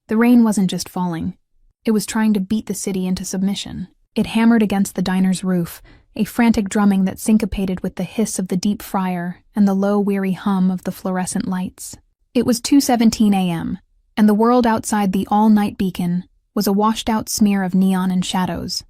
The rain wasn't just falling. It was trying to beat the city into submission. It hammered against the diner's roof, a frantic drumming that syncopated with the hiss of the deep fryer and the low, weary hum of the fluorescent lights. It was 2:17 a.m., and the world outside the all-night beacon was a washed-out smear of neon and shadows.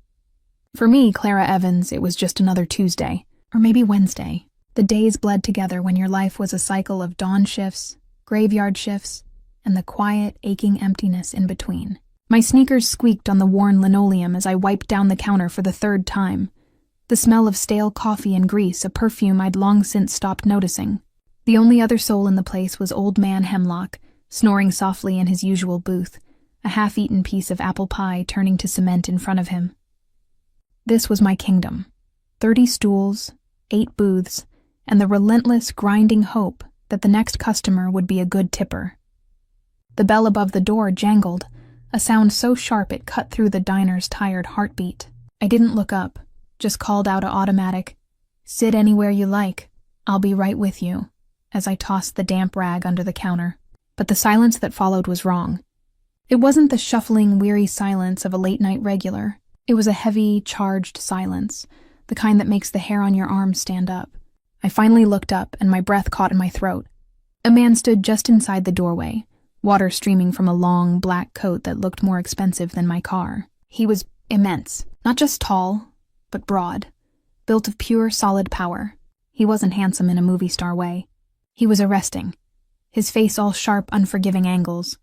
For me, Clara Evans, it was just another Tuesday, or maybe Wednesday. The days bled together when your life was a cycle of dawn shifts, graveyard shifts, and the quiet, aching emptiness in between. My sneakers squeaked on the worn linoleum as I wiped down the counter for the third time. The smell of stale coffee and grease, a perfume I'd long since stopped noticing. The only other soul in the place was Old Man Hemlock, snoring softly in his usual booth, a half-eaten piece of apple pie turning to cement in front of him. This was my kingdom. 30 stools, 8 booths, and the relentless, grinding hope that the next customer would be a good tipper. The bell above the door jangled, a sound so sharp it cut through the diner's tired heartbeat. I didn't look up, just called out an automatic, "Sit anywhere you like, I'll be right with you," as I tossed the damp rag under the counter. But the silence that followed was wrong. It wasn't the shuffling, weary silence of a late-night regular. It was a heavy, charged silence, the kind that makes the hair on your arms stand up. I finally looked up, and my breath caught in my throat. A man stood just inside the doorway, water streaming from a long, black coat that looked more expensive than my car. He was immense, not just tall, but broad, built of pure, solid power. He wasn't handsome in a movie star way. He was arresting, his face all sharp, unforgiving angles,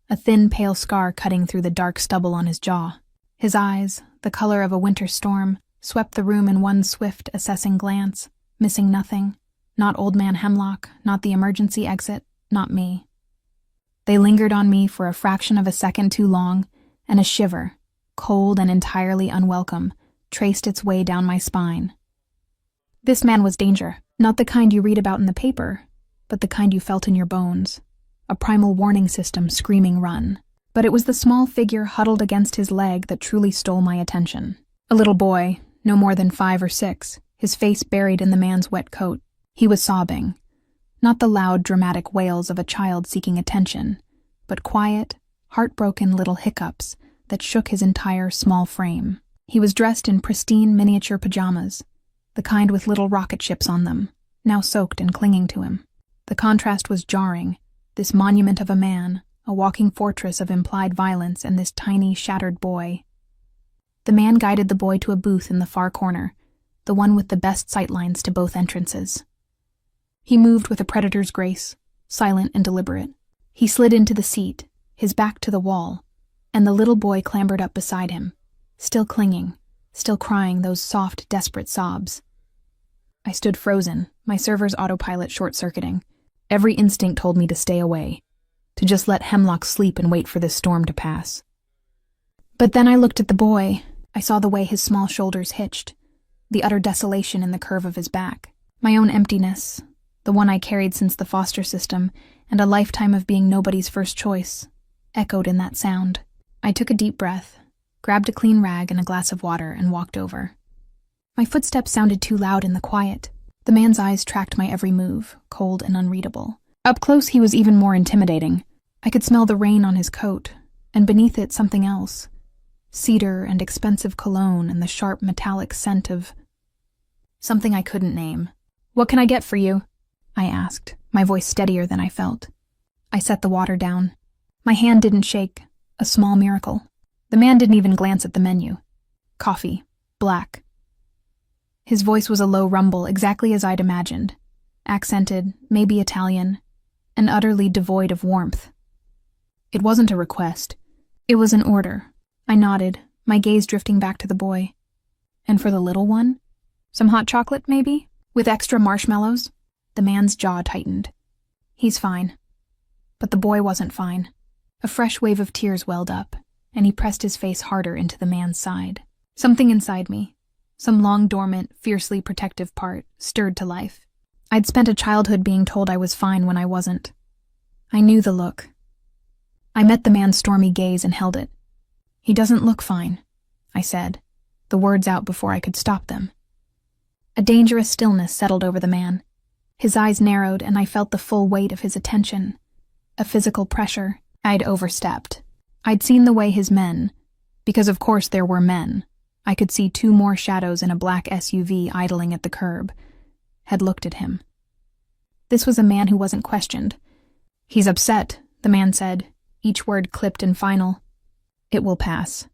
a thin, pale scar cutting through the dark stubble on his jaw. His eyes, the color of a winter storm, swept the room in one swift, assessing glance, missing nothing. Not Old Man Hemlock, not the emergency exit, not me. They lingered on me for a fraction of a second too long, and a shiver, cold and entirely unwelcome, traced its way down my spine. This man was danger, not the kind you read about in the paper, but the kind you felt in your bones. A primal warning system screaming run. But it was the small figure huddled against his leg that truly stole my attention. A little boy, no more than 5 or 6, his face buried in the man's wet coat. He was sobbing. Not the loud, dramatic wails of a child seeking attention, but quiet, heartbroken little hiccups that shook his entire small frame. He was dressed in pristine miniature pajamas, the kind with little rocket ships on them, now soaked and clinging to him. The contrast was jarring, this monument of a man, a walking fortress of implied violence, and this tiny, shattered boy. The man guided the boy to a booth in the far corner, the one with the best sightlines to both entrances. He moved with a predator's grace, silent and deliberate. He slid into the seat, his back to the wall, and the little boy clambered up beside him, still clinging, still crying those soft, desperate sobs. I stood frozen, my server's autopilot short-circuiting. Every instinct told me to stay away, to just let Hemlock sleep and wait for this storm to pass. But then I looked at the boy. I saw the way his small shoulders hitched, the utter desolation in the curve of his back. My own emptiness, the one I carried since the foster system, and a lifetime of being nobody's first choice, echoed in that sound. I took a deep breath, grabbed a clean rag and a glass of water, and walked over. My footsteps sounded too loud in the quiet. The man's eyes tracked my every move, cold and unreadable. Up close, he was even more intimidating. I could smell the rain on his coat, and beneath it something else. Cedar and expensive cologne and the sharp metallic scent of something I couldn't name. "What can I get for you?" I asked, my voice steadier than I felt. I set the water down. My hand didn't shake, a small miracle. The man didn't even glance at the menu. Coffee, black. His voice was a low rumble, exactly as I'd imagined. Accented, maybe Italian, and utterly devoid of warmth. It wasn't a request. It was an order. I nodded, my gaze drifting back to the boy. And for the little one? Some hot chocolate, maybe? With extra marshmallows? The man's jaw tightened. He's fine. But the boy wasn't fine. A fresh wave of tears welled up, and he pressed his face harder into the man's side. Something inside me, some long-dormant, fiercely protective part, stirred to life. I'd spent a childhood being told I was fine when I wasn't. I knew the look. I met the man's stormy gaze and held it. "He doesn't look fine," I said, the words out before I could stop them. A dangerous stillness settled over the man. His eyes narrowed, and I felt the full weight of his attention. A physical pressure. I'd overstepped. I'd seen the way his men, because of course there were men, I could see 2 more shadows in a black SUV idling at the curb, had looked at him. This was a man who wasn't questioned. "He's upset," the man said, each word clipped and final. "It will pass."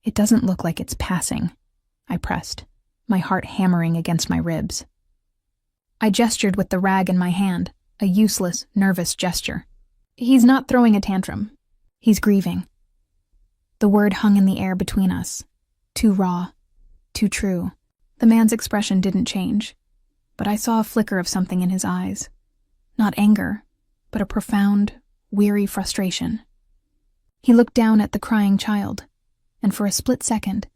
"It doesn't look like it's passing," I pressed, my heart hammering against my ribs. I gestured with the rag in my hand, a useless, nervous gesture. "He's not throwing a tantrum. He's grieving." The word hung in the air between us. Too raw, too true. The man's expression didn't change, but I saw a flicker of something in his eyes. Not anger, but a profound, weary frustration. He looked down at the crying child, and for a split second,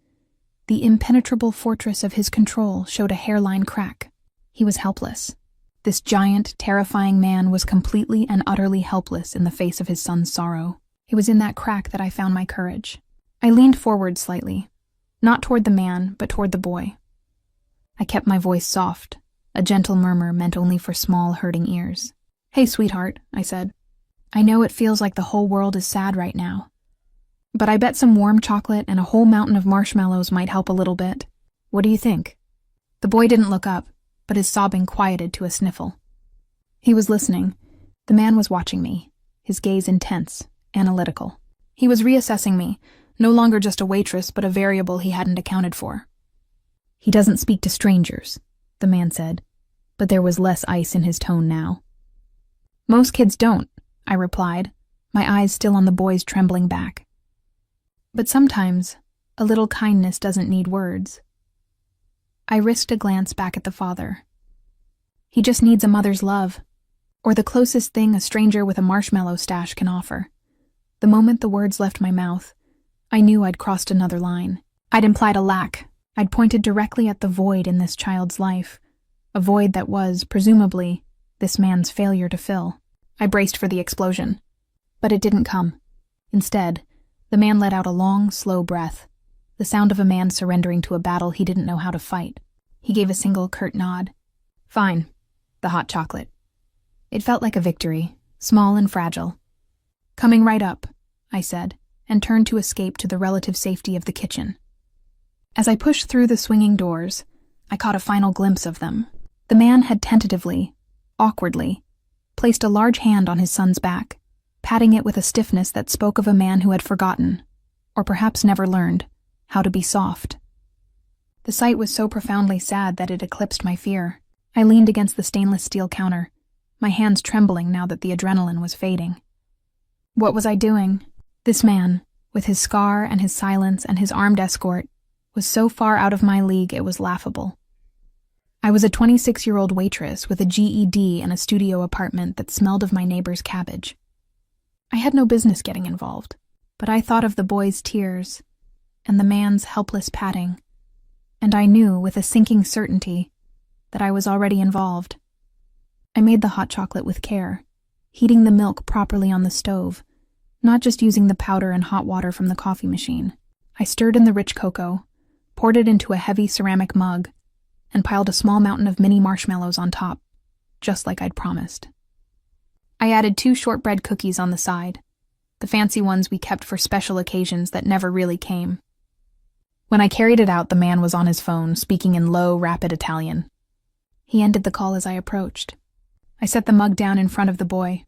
the impenetrable fortress of his control showed a hairline crack. He was helpless. This giant, terrifying man was completely and utterly helpless in the face of his son's sorrow. It was in that crack that I found my courage. I leaned forward slightly, not toward the man, but toward the boy. I kept my voice soft, a gentle murmur meant only for small, hurting ears. "Hey, sweetheart," I said. "I know it feels like the whole world is sad right now, but I bet some warm chocolate and a whole mountain of marshmallows might help a little bit. What do you think?" The boy didn't look up, but his sobbing quieted to a sniffle. He was listening. The man was watching me, his gaze intense, analytical. He was reassessing me, no longer just a waitress, but a variable he hadn't accounted for. "He doesn't speak to strangers," the man said, but there was less ice in his tone now. "Most kids don't," I replied, my eyes still on the boy's trembling back. "But sometimes, a little kindness doesn't need words." I risked a glance back at the father. "He just needs a mother's love, or the closest thing a stranger with a marshmallow stash can offer." The moment the words left my mouth, I knew I'd crossed another line. I'd implied a lack. I'd pointed directly at the void in this child's life, a void that was, presumably, this man's failure to fill. I braced for the explosion, but it didn't come. Instead, the man let out a long, slow breath, the sound of a man surrendering to a battle he didn't know how to fight. He gave a single curt nod. "Fine, the hot chocolate." It felt like a victory, small and fragile. "Coming right up," I said, and turned to escape to the relative safety of the kitchen. As I pushed through the swinging doors, I caught a final glimpse of them. The man had tentatively, awkwardly, placed a large hand on his son's back, patting it with a stiffness that spoke of a man who had forgotten, or perhaps never learned, how to be soft. The sight was so profoundly sad that it eclipsed my fear. I leaned against the stainless steel counter, my hands trembling now that the adrenaline was fading. What was I doing? This man, with his scar and his silence and his armed escort, was so far out of my league it was laughable. I was a 26-year-old waitress with a GED and a studio apartment that smelled of my neighbor's cabbage. I had no business getting involved, but I thought of the boy's tears and the man's helpless patting, and I knew with a sinking certainty that I was already involved. I made the hot chocolate with care, heating the milk properly on the stove, not just using the powder and hot water from the coffee machine. I stirred in the rich cocoa, poured it into a heavy ceramic mug, and piled a small mountain of mini marshmallows on top, just like I'd promised. I added 2 shortbread cookies on the side, the fancy ones we kept for special occasions that never really came. When I carried it out, the man was on his phone, speaking in low, rapid Italian. He ended the call as I approached. I set the mug down in front of the boy.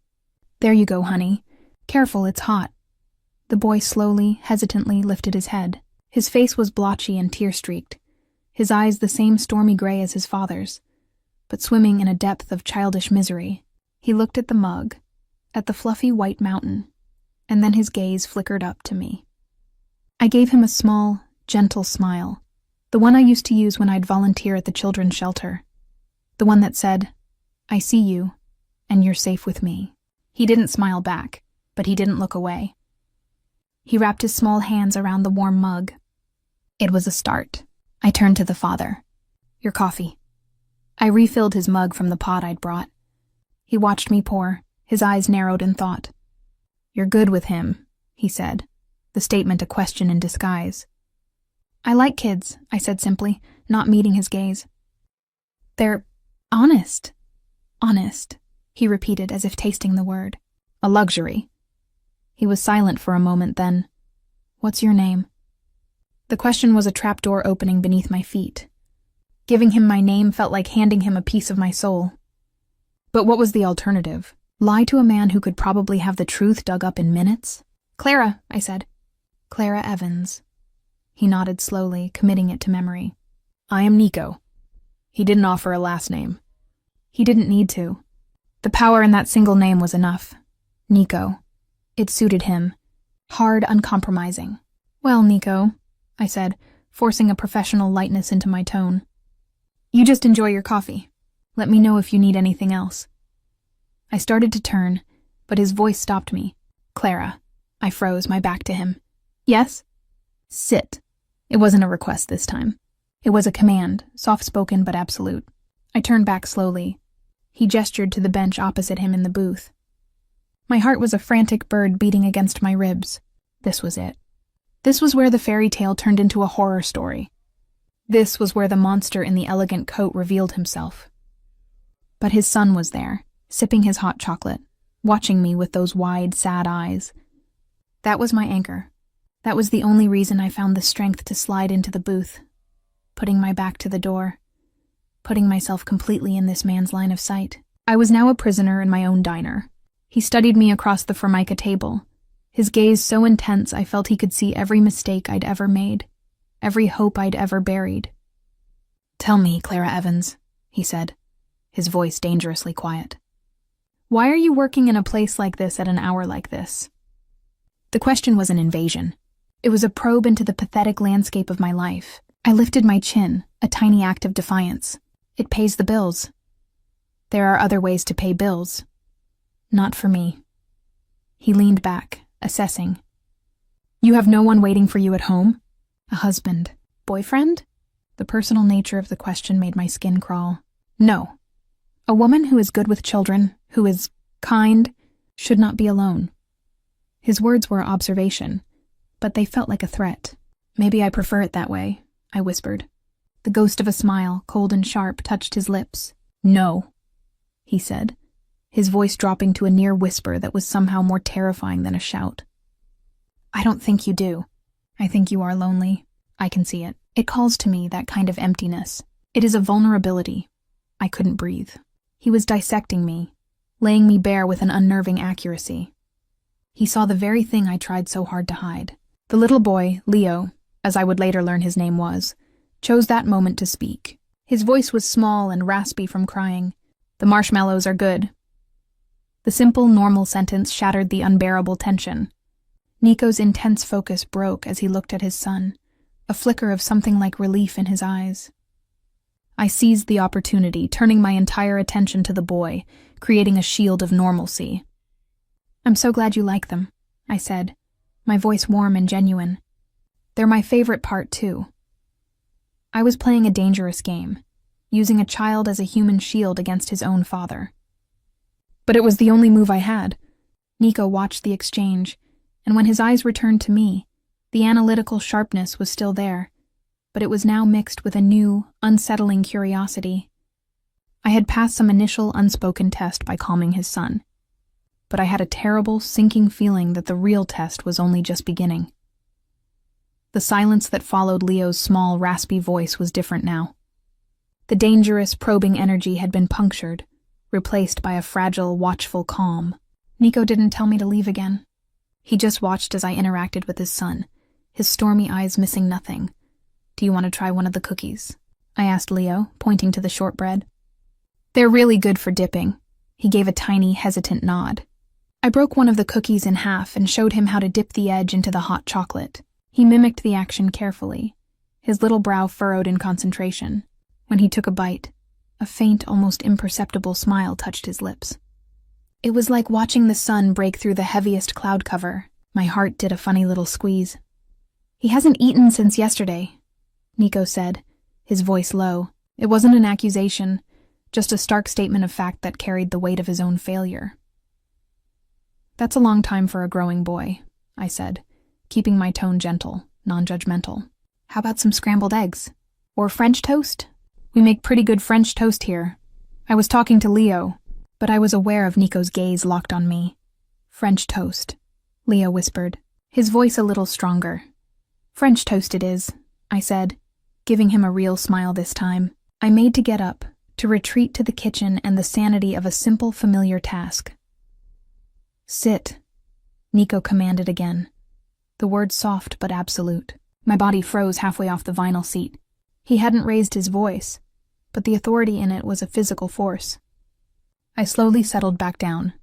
"There you go, honey. Careful, it's hot." The boy slowly, hesitantly lifted his head. His face was blotchy and tear-streaked, his eyes the same stormy gray as his father's, but swimming in a depth of childish misery. He looked at the mug, at the fluffy white mountain, and then his gaze flickered up to me. I gave him a small, gentle smile, the one I used to use when I'd volunteer at the children's shelter, the one that said, "I see you, and you're safe with me." He didn't smile back, but he didn't look away. He wrapped his small hands around the warm mug. It was a start. I turned to the father. "Your coffee." I refilled his mug from the pot I'd brought. He watched me pour, his eyes narrowed in thought. "You're good with him," he said, the statement a question in disguise. "I like kids," I said simply, not meeting his gaze. "They're honest." "Honest," he repeated as if tasting the word. "A luxury." He was silent for a moment, then, "What's your name?" The question was a trapdoor opening beneath my feet. Giving him my name felt like handing him a piece of my soul. But what was the alternative? Lie to a man who could probably have the truth dug up in minutes? "Clara," I said. "Clara Evans." He nodded slowly, committing it to memory. "I am Nico." He didn't offer a last name. He didn't need to. The power in that single name was enough. Nico. It suited him. Hard, uncompromising. "Well, Nico," I said, forcing a professional lightness into my tone. "You just enjoy your coffee. Let me know if you need anything else." I started to turn, but his voice stopped me. "Clara." I froze, my back to him. "Yes?" "Sit." It wasn't a request this time. It was a command, soft-spoken but absolute. I turned back slowly. He gestured to the bench opposite him in the booth. My heart was a frantic bird beating against my ribs. This was it. This was where the fairy tale turned into a horror story. This was where the monster in the elegant coat revealed himself. But his son was there, sipping his hot chocolate, watching me with those wide, sad eyes. That was my anchor. That was the only reason I found the strength to slide into the booth, putting my back to the door, putting myself completely in this man's line of sight. I was now a prisoner in my own diner. He studied me across the formica table, his gaze so intense I felt he could see every mistake I'd ever made, every hope I'd ever buried. "Tell me, Clara Evans," he said, his voice dangerously quiet. "Why are you working in a place like this at an hour like this?" The question was an invasion. It was a probe into the pathetic landscape of my life. I lifted my chin, a tiny act of defiance. It pays the bills. There are other ways to pay bills. Not for me. He leaned back, assessing. "You have no one waiting for you at home? A husband? Boyfriend?" The personal nature of the question made my skin crawl. "No. A woman who is good with children, who is kind, should not be alone." His words were observation, but they felt like a threat. "Maybe I prefer it that way," I whispered. The ghost of a smile, cold and sharp, touched his lips. "No," he said, his voice dropping to a near whisper that was somehow more terrifying than a shout. "I don't think you do. I think you are lonely. I can see it. It calls to me, that kind of emptiness. It is a vulnerability. I couldn't breathe." He was dissecting me, laying me bare with an unnerving accuracy. He saw the very thing I tried so hard to hide. The little boy, Leo, as I would later learn his name was, chose that moment to speak. His voice was small and raspy from crying. "The marshmallows are good." The simple, normal sentence shattered the unbearable tension. Nico's intense focus broke as he looked at his son, a flicker of something like relief in his eyes. I seized the opportunity, turning my entire attention to the boy, creating a shield of normalcy. "I'm so glad you like them," I said, my voice warm and genuine. "They're my favorite part, too." I was playing a dangerous game, using a child as a human shield against his own father. But it was the only move I had. Nico watched the exchange, and when his eyes returned to me, the analytical sharpness was still there, but it was now mixed with a new, unsettling curiosity. I had passed some initial unspoken test by calming his son, but I had a terrible, sinking feeling that the real test was only just beginning. The silence that followed Leo's small, raspy voice was different now. The dangerous, probing energy had been punctured, replaced by a fragile, watchful calm. Nico didn't tell me to leave again. He just watched as I interacted with his son, his stormy eyes missing nothing. "Do you want to try one of the cookies?" I asked Leo, pointing to the shortbread. "They're really good for dipping." He gave a tiny, hesitant nod. I broke one of the cookies in half and showed him how to dip the edge into the hot chocolate. He mimicked the action carefully, his little brow furrowed in concentration. When he took a bite, a faint, almost imperceptible smile touched his lips. It was like watching the sun break through the heaviest cloud cover. My heart did a funny little squeeze. "He hasn't eaten since yesterday," Nico said, his voice low. It wasn't an accusation, just a stark statement of fact that carried the weight of his own failure. "That's a long time for a growing boy," I said, keeping my tone gentle, non-judgmental. "How about some scrambled eggs? Or French toast? We make pretty good French toast here." I was talking to Leo, but I was aware of Nico's gaze locked on me. French toast. Leo whispered, his voice a little stronger. French toast it is, I said, giving him a real smile this time. I made to get up, to retreat to the kitchen and the sanity of a simple, familiar task. Sit, Nico commanded again, the word soft but absolute. My body froze halfway off the vinyl seat. He hadn't raised his voice, but the authority in it was a physical force. I slowly settled back down.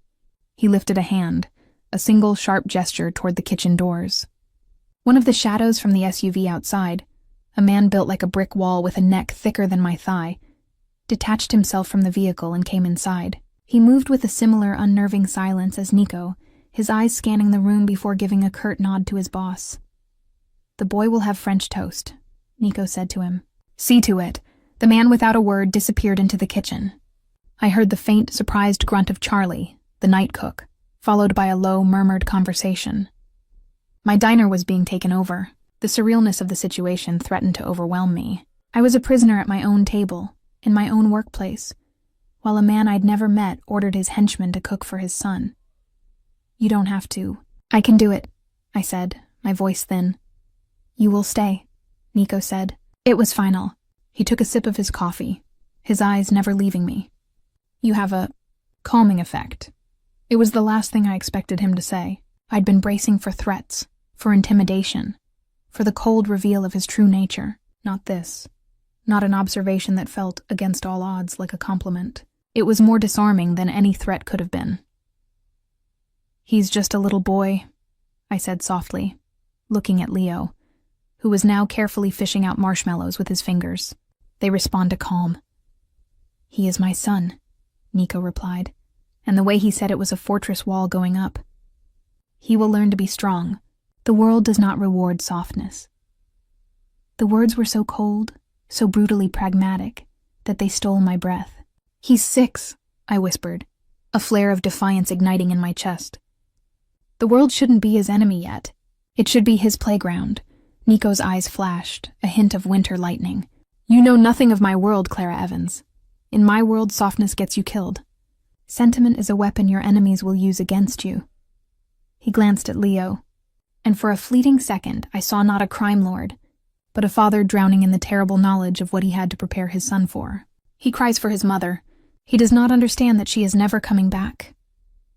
He lifted a hand, a single sharp gesture toward the kitchen doors. One of the shadows from the SUV outside, a man built like a brick wall with a neck thicker than my thigh, detached himself from the vehicle and came inside. He moved with a similar unnerving silence as Nico, his eyes scanning the room before giving a curt nod to his boss. The boy will have French toast, Nico said to him. See to it. The man without a word disappeared into the kitchen. I heard the faint, surprised grunt of Charlie, the night cook, followed by a low, murmured conversation. My diner was being taken over. The surrealness of the situation threatened to overwhelm me. I was a prisoner at my own table, in my own workplace, while a man I'd never met ordered his henchman to cook for his son. You don't have to. I can do it, I said, my voice thin. You will stay, Nico said. It was final. He took a sip of his coffee, his eyes never leaving me. You have a calming effect. It was the last thing I expected him to say. I'd been bracing for threats, for intimidation, for the cold reveal of his true nature. Not this. Not an observation that felt, against all odds, like a compliment. It was more disarming than any threat could have been. He's just a little boy, I said softly, looking at Leo, who was now carefully fishing out marshmallows with his fingers. They respond to calm. He is my son, Nico replied, and the way he said it was a fortress wall going up. He will learn to be strong. The world does not reward softness. The words were so cold, so brutally pragmatic, that they stole my breath. He's 6, I whispered, a flare of defiance igniting in my chest. The world shouldn't be his enemy yet. It should be his playground. Nico's eyes flashed, a hint of winter lightning. You know nothing of my world, Clara Evans. In my world, softness gets you killed. Sentiment is a weapon your enemies will use against you. He glanced at Leo, and for a fleeting second I saw not a crime lord, but a father drowning in the terrible knowledge of what he had to prepare his son for. He cries for his mother. He does not understand that she is never coming back.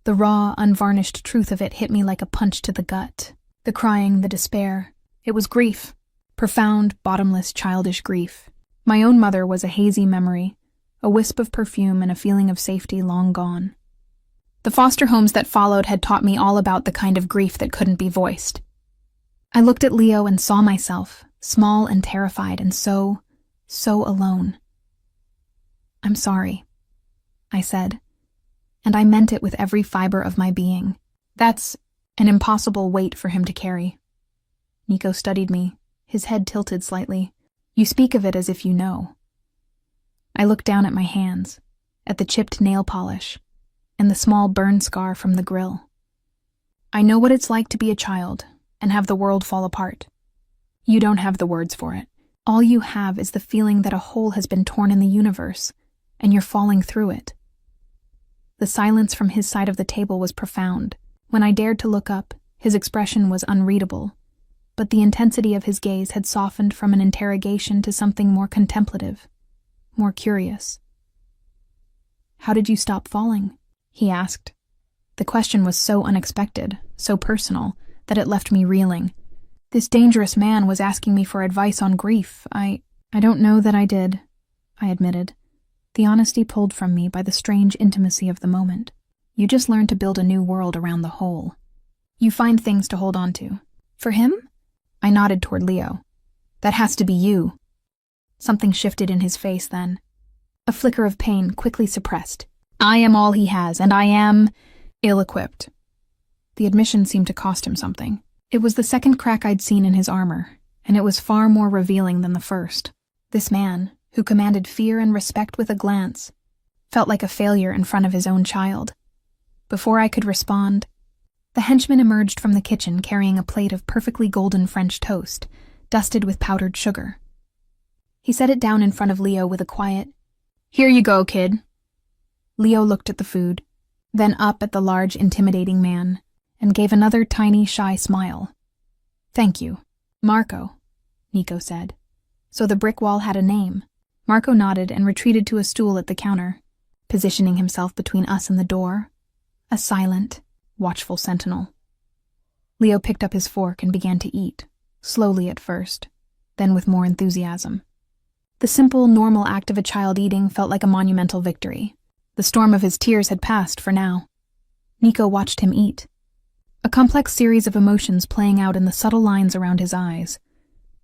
The raw, unvarnished truth of it hit me like a punch to the gut. The crying, the despair. It was grief. Profound, bottomless, childish grief. My own mother was a hazy memory, a wisp of perfume and a feeling of safety long gone. The foster homes that followed had taught me all about the kind of grief that couldn't be voiced. I looked at Leo and saw myself, small and terrified and so alone. I'm sorry, I said, and I meant it with every fiber of my being. That's an impossible weight for him to carry. Nico studied me, his head tilted slightly. You speak of it as if you know. I looked down at my hands, at the chipped nail polish, and the small burn scar from the grill. I know what it's like to be a child and have the world fall apart. You don't have the words for it. All you have is the feeling that a hole has been torn in the universe, and you're falling through it. The silence from his side of the table was profound. When I dared to look up, his expression was unreadable, but the intensity of his gaze had softened from an interrogation to something more contemplative, more curious. How did you stop falling? He asked. The question was so unexpected, so personal, that it left me reeling. This dangerous man was asking me for advice on grief. I don't know that I did, I admitted, the honesty pulled from me by the strange intimacy of the moment. You just learn to build a new world around the hole. You find things to hold on to. For him? I nodded toward Leo. That has to be you. Something shifted in his face then. A flicker of pain quickly suppressed. I am all he has, and I am ill-equipped. The admission seemed to cost him something. It was the second crack I'd seen in his armor, and it was far more revealing than the first. This man, who commanded fear and respect with a glance, felt like a failure in front of his own child. Before I could respond, the henchman emerged from the kitchen carrying a plate of perfectly golden French toast, dusted with powdered sugar. He set it down in front of Leo with a quiet, "Here you go, kid." Leo looked at the food, then up at the large, intimidating man, and gave another tiny, shy smile. "Thank you. Marco," Nico said. So the brick wall had a name. Marco nodded and retreated to a stool at the counter, positioning himself between us and the door, a silent, watchful sentinel. Leo picked up his fork and began to eat, slowly at first, then with more enthusiasm. The simple, normal act of a child eating felt like a monumental victory. The storm of his tears had passed for now. Nico watched him eat, a complex series of emotions playing out in the subtle lines around his eyes.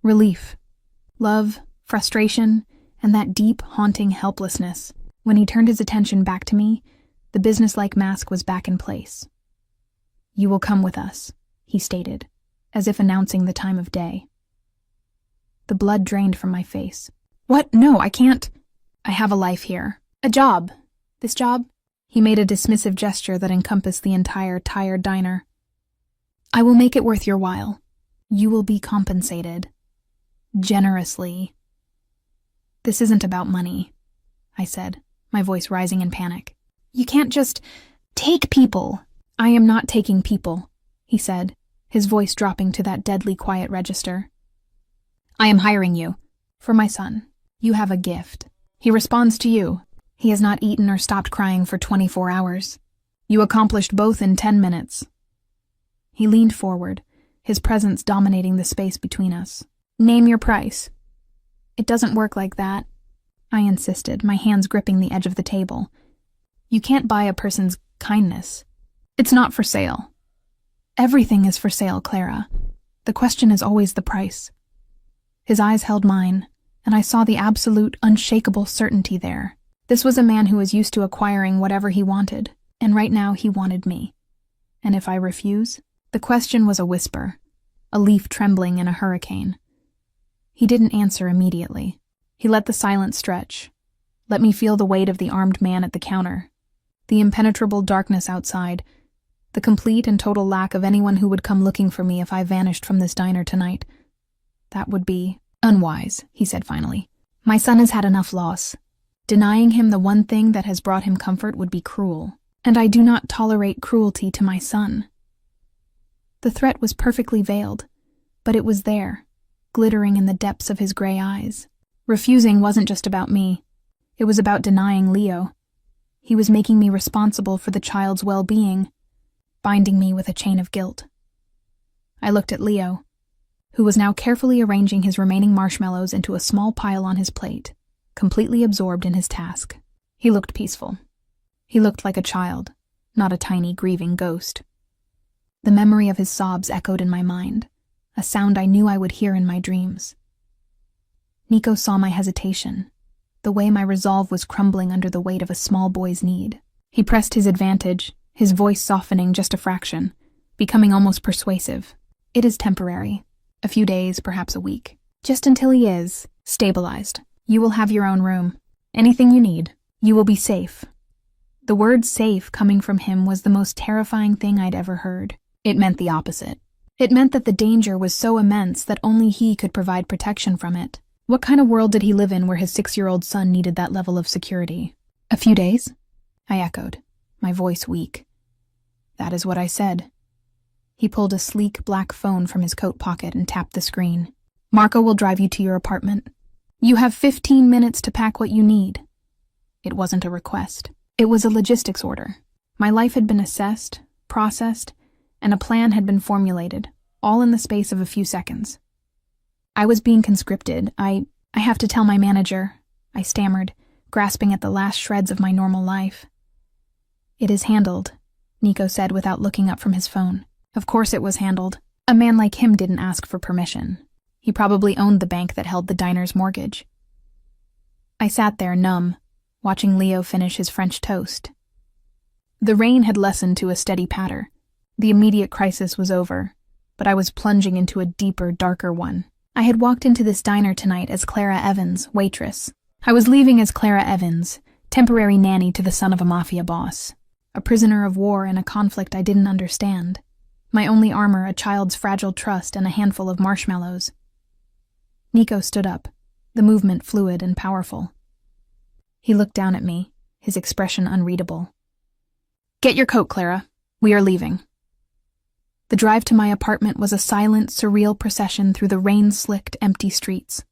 Relief, love, frustration, and that deep, haunting helplessness. When he turned his attention back to me, the businesslike mask was back in place. "You will come with us," he stated, as if announcing the time of day. The blood drained from my face. "What? No, I can't. I have a life here. A job. This job?" He made a dismissive gesture that encompassed the entire tired diner. "I will make it worth your while. You will be compensated. Generously." "This isn't about money," I said, my voice rising in panic. "You can't just take people." "I am not taking people," he said, his voice dropping to that deadly quiet register. "I am hiring you. For my son. You have a gift. He responds to you. He has not eaten or stopped crying for 24 hours. You accomplished both in 10 minutes. He leaned forward, his presence dominating the space between us. "Name your price." "It doesn't work like that," I insisted, my hands gripping the edge of the table. "You can't buy a person's kindness. It's not for sale." "Everything is for sale, Clara. The question is always the price." His eyes held mine, and I saw the absolute, unshakable certainty there. This was a man who was used to acquiring whatever he wanted, and right now he wanted me. And if I refuse? The question was a whisper, a leaf trembling in a hurricane. He didn't answer immediately. He let the silence stretch, let me feel the weight of the armed man at the counter, the impenetrable darkness outside, the complete and total lack of anyone who would come looking for me if I vanished from this diner tonight. "That would be unwise," he said finally. "My son has had enough loss. Denying him the one thing that has brought him comfort would be cruel, and I do not tolerate cruelty to my son." The threat was perfectly veiled, but it was there, glittering in the depths of his gray eyes. Refusing wasn't just about me. It was about denying Leo. He was making me responsible for the child's well-being, binding me with a chain of guilt. I looked at Leo, who was now carefully arranging his remaining marshmallows into a small pile on his plate, completely absorbed in his task. He looked peaceful. He looked like a child, not a tiny, grieving ghost. The memory of his sobs echoed in my mind, a sound I knew I would hear in my dreams. Nico saw my hesitation, the way my resolve was crumbling under the weight of a small boy's need. He pressed his advantage, his voice softening just a fraction, becoming almost persuasive. "It is temporary. A few days, perhaps a week. Just until he is stabilized. You will have your own room. Anything you need. You will be safe." The word safe coming from him was the most terrifying thing I'd ever heard. It meant the opposite. It meant that the danger was so immense that only he could provide protection from it. What kind of world did he live in where his 6-year-old son needed that level of security? "A few days?" I echoed, my voice weak. "That is what I said." He pulled a sleek black phone from his coat pocket and tapped the screen. "Marco will drive you to your apartment. You have 15 minutes to pack what you need." It wasn't a request. It was a logistics order. My life had been assessed, processed, and a plan had been formulated, all in the space of a few seconds. I was being conscripted. I have to tell my manager," I stammered, grasping at the last shreds of my normal life. "It is handled," Nico said without looking up from his phone. Of course it was handled. A man like him didn't ask for permission. He probably owned the bank that held the diner's mortgage. I sat there numb, watching Leo finish his French toast. The rain had lessened to a steady patter. The immediate crisis was over, but I was plunging into a deeper, darker one. I had walked into this diner tonight as Clara Evans, waitress. I was leaving as Clara Evans, temporary nanny to the son of a Mafia boss, a prisoner of war in a conflict I didn't understand. My only armor, a child's fragile trust and a handful of marshmallows. Nico stood up, the movement fluid and powerful. He looked down at me, his expression unreadable. "Get your coat, Clara. We are leaving." The drive to my apartment was a silent, surreal procession through the rain-slicked, empty streets.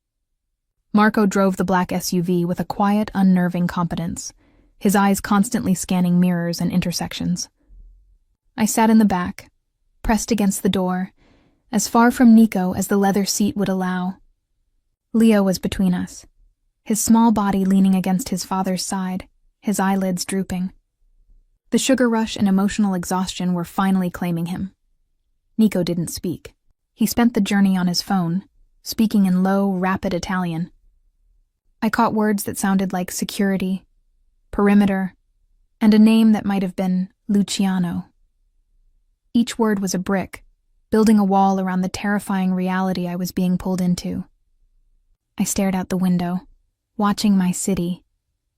Marco drove the black SUV with a quiet, unnerving competence, his eyes constantly scanning mirrors and intersections. I sat in the back, pressed against the door, as far from Nico as the leather seat would allow. Leo was between us, his small body leaning against his father's side, his eyelids drooping. The sugar rush and emotional exhaustion were finally claiming him. Nico didn't speak. He spent the journey on his phone, speaking in low, rapid Italian. I caught words that sounded like security, perimeter, and a name that might have been Luciano. Each word was a brick, building a wall around the terrifying reality I was being pulled into. I stared out the window, watching my city,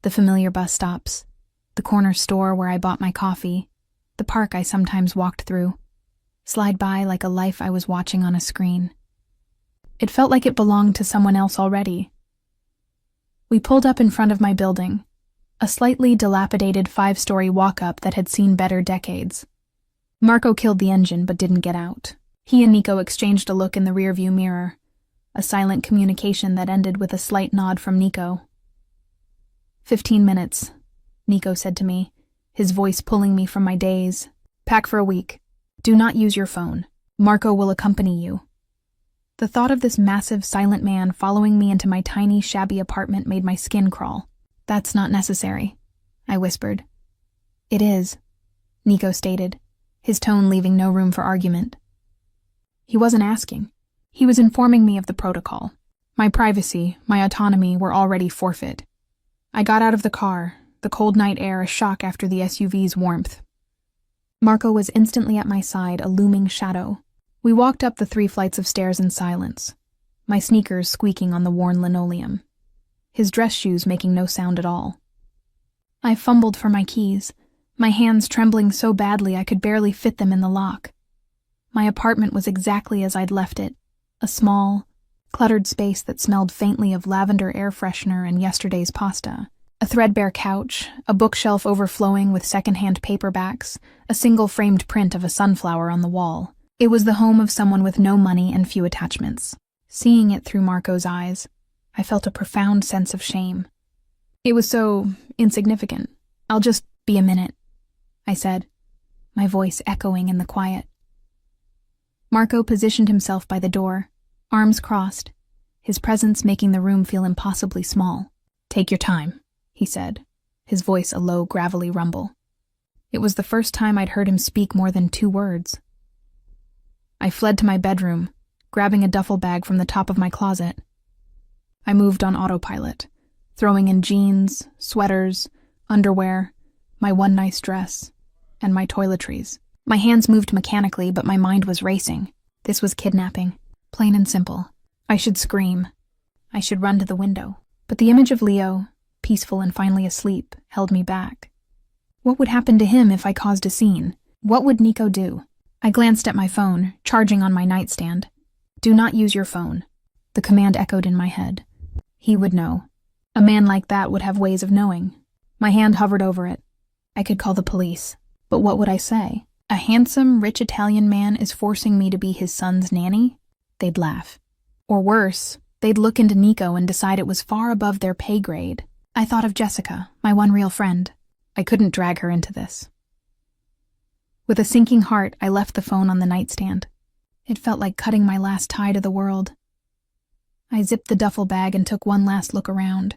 the familiar bus stops, the corner store where I bought my coffee, the park I sometimes walked through, slide by like a life I was watching on a screen. It felt like it belonged to someone else already. We pulled up in front of my building, a slightly dilapidated 5-story walk-up that had seen better decades. Marco killed the engine but didn't get out. He and Nico exchanged a look in the rearview mirror, a silent communication that ended with a slight nod from Nico. 15 minutes, Nico said to me, his voice pulling me from my daze. Pack for a week. Do not use your phone. Marco will accompany you. The thought of this massive, silent man following me into my tiny, shabby apartment made my skin crawl. That's not necessary, I whispered. It is, Nico stated, his tone leaving no room for argument. He wasn't asking. He was informing me of the protocol. My privacy, my autonomy were already forfeit. I got out of the car, the cold night air a shock after the SUV's warmth. Marco was instantly at my side, a looming shadow. We walked up the 3 flights of stairs in silence, my sneakers squeaking on the worn linoleum, his dress shoes making no sound at all. I fumbled for my keys, my hands trembling so badly I could barely fit them in the lock. My apartment was exactly as I'd left it, a small, cluttered space that smelled faintly of lavender air freshener and yesterday's pasta. A threadbare couch, a bookshelf overflowing with secondhand paperbacks, a single framed print of a sunflower on the wall. It was the home of someone with no money and few attachments. Seeing it through Marco's eyes, I felt a profound sense of shame. It was so insignificant. I'll just be a minute, I said, my voice echoing in the quiet. Marco positioned himself by the door, arms crossed, his presence making the room feel impossibly small. Take your time, he said, his voice a low, gravelly rumble. It was the first time I'd heard him speak more than 2 words. I fled to my bedroom, grabbing a duffel bag from the top of my closet. I moved on autopilot, throwing in jeans, sweaters, underwear, my one nice dress, and my toiletries. My hands moved mechanically, but my mind was racing. This was kidnapping, plain and simple. I should scream. I should run to the window. But the image of Leo, peaceful and finally asleep, held me back. What would happen to him if I caused a scene? What would Nico do? I glanced at my phone, charging on my nightstand. Do not use your phone. The command echoed in my head. He would know. A man like that would have ways of knowing. My hand hovered over it. I could call the police. But what would I say? A handsome, rich Italian man is forcing me to be his son's nanny? They'd laugh. Or worse, they'd look into Nico and decide it was far above their pay grade. I thought of Jessica, my one real friend. I couldn't drag her into this. With a sinking heart, I left the phone on the nightstand. It felt like cutting my last tie to the world. I zipped the duffel bag and took one last look around.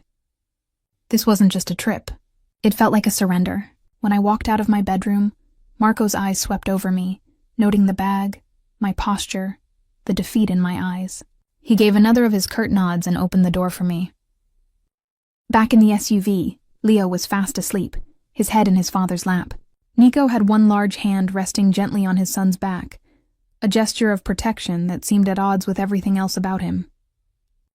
This wasn't just a trip. It felt like a surrender. When I walked out of my bedroom, Marco's eyes swept over me, noting the bag, my posture, the defeat in my eyes. He gave another of his curt nods and opened the door for me. Back in the SUV, Leo was fast asleep, his head in his father's lap. Nico had one large hand resting gently on his son's back, a gesture of protection that seemed at odds with everything else about him.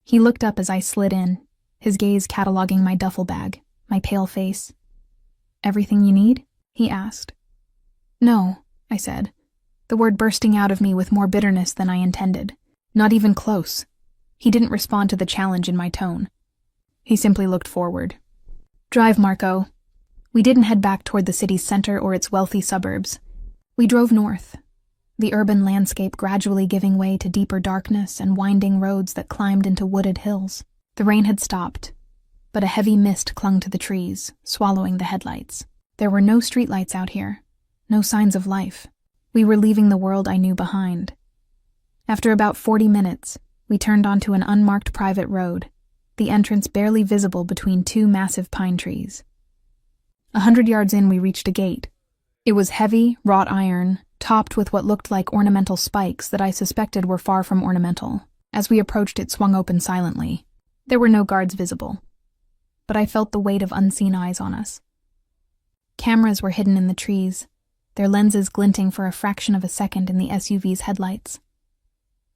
He looked up as I slid in, his gaze cataloging my duffel bag, my pale face. Everything you need? He asked. No, I said, the word bursting out of me with more bitterness than I intended. Not even close. He didn't respond to the challenge in my tone. He simply looked forward. Drive, Marco. We didn't head back toward the city's center or its wealthy suburbs. We drove north, the urban landscape gradually giving way to deeper darkness and winding roads that climbed into wooded hills. The rain had stopped, but a heavy mist clung to the trees, swallowing the headlights. There were no streetlights out here, no signs of life. We were leaving the world I knew behind. After about 40 minutes, we turned onto an unmarked private road, the entrance barely visible between two massive pine trees. 100 yards in, we reached a gate. It was heavy, wrought iron, topped with what looked like ornamental spikes that I suspected were far from ornamental. As we approached, it swung open silently. There were no guards visible, but I felt the weight of unseen eyes on us. Cameras were hidden in the trees, their lenses glinting for a fraction of a second in the SUV's headlights.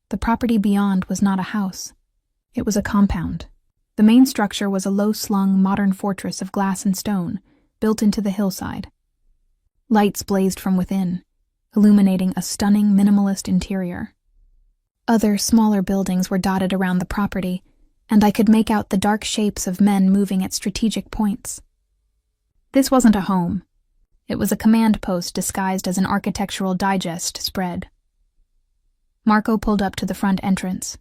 The property beyond was not a house. It was a compound. The main structure was a low-slung, modern fortress of glass and stone, built into the hillside. Lights blazed from within, illuminating a stunning, minimalist interior. Other, smaller buildings were dotted around the property, and I could make out the dark shapes of men moving at strategic points. This wasn't a home. It was a command post disguised as an architectural digest spread. Marco pulled up to the front entrance.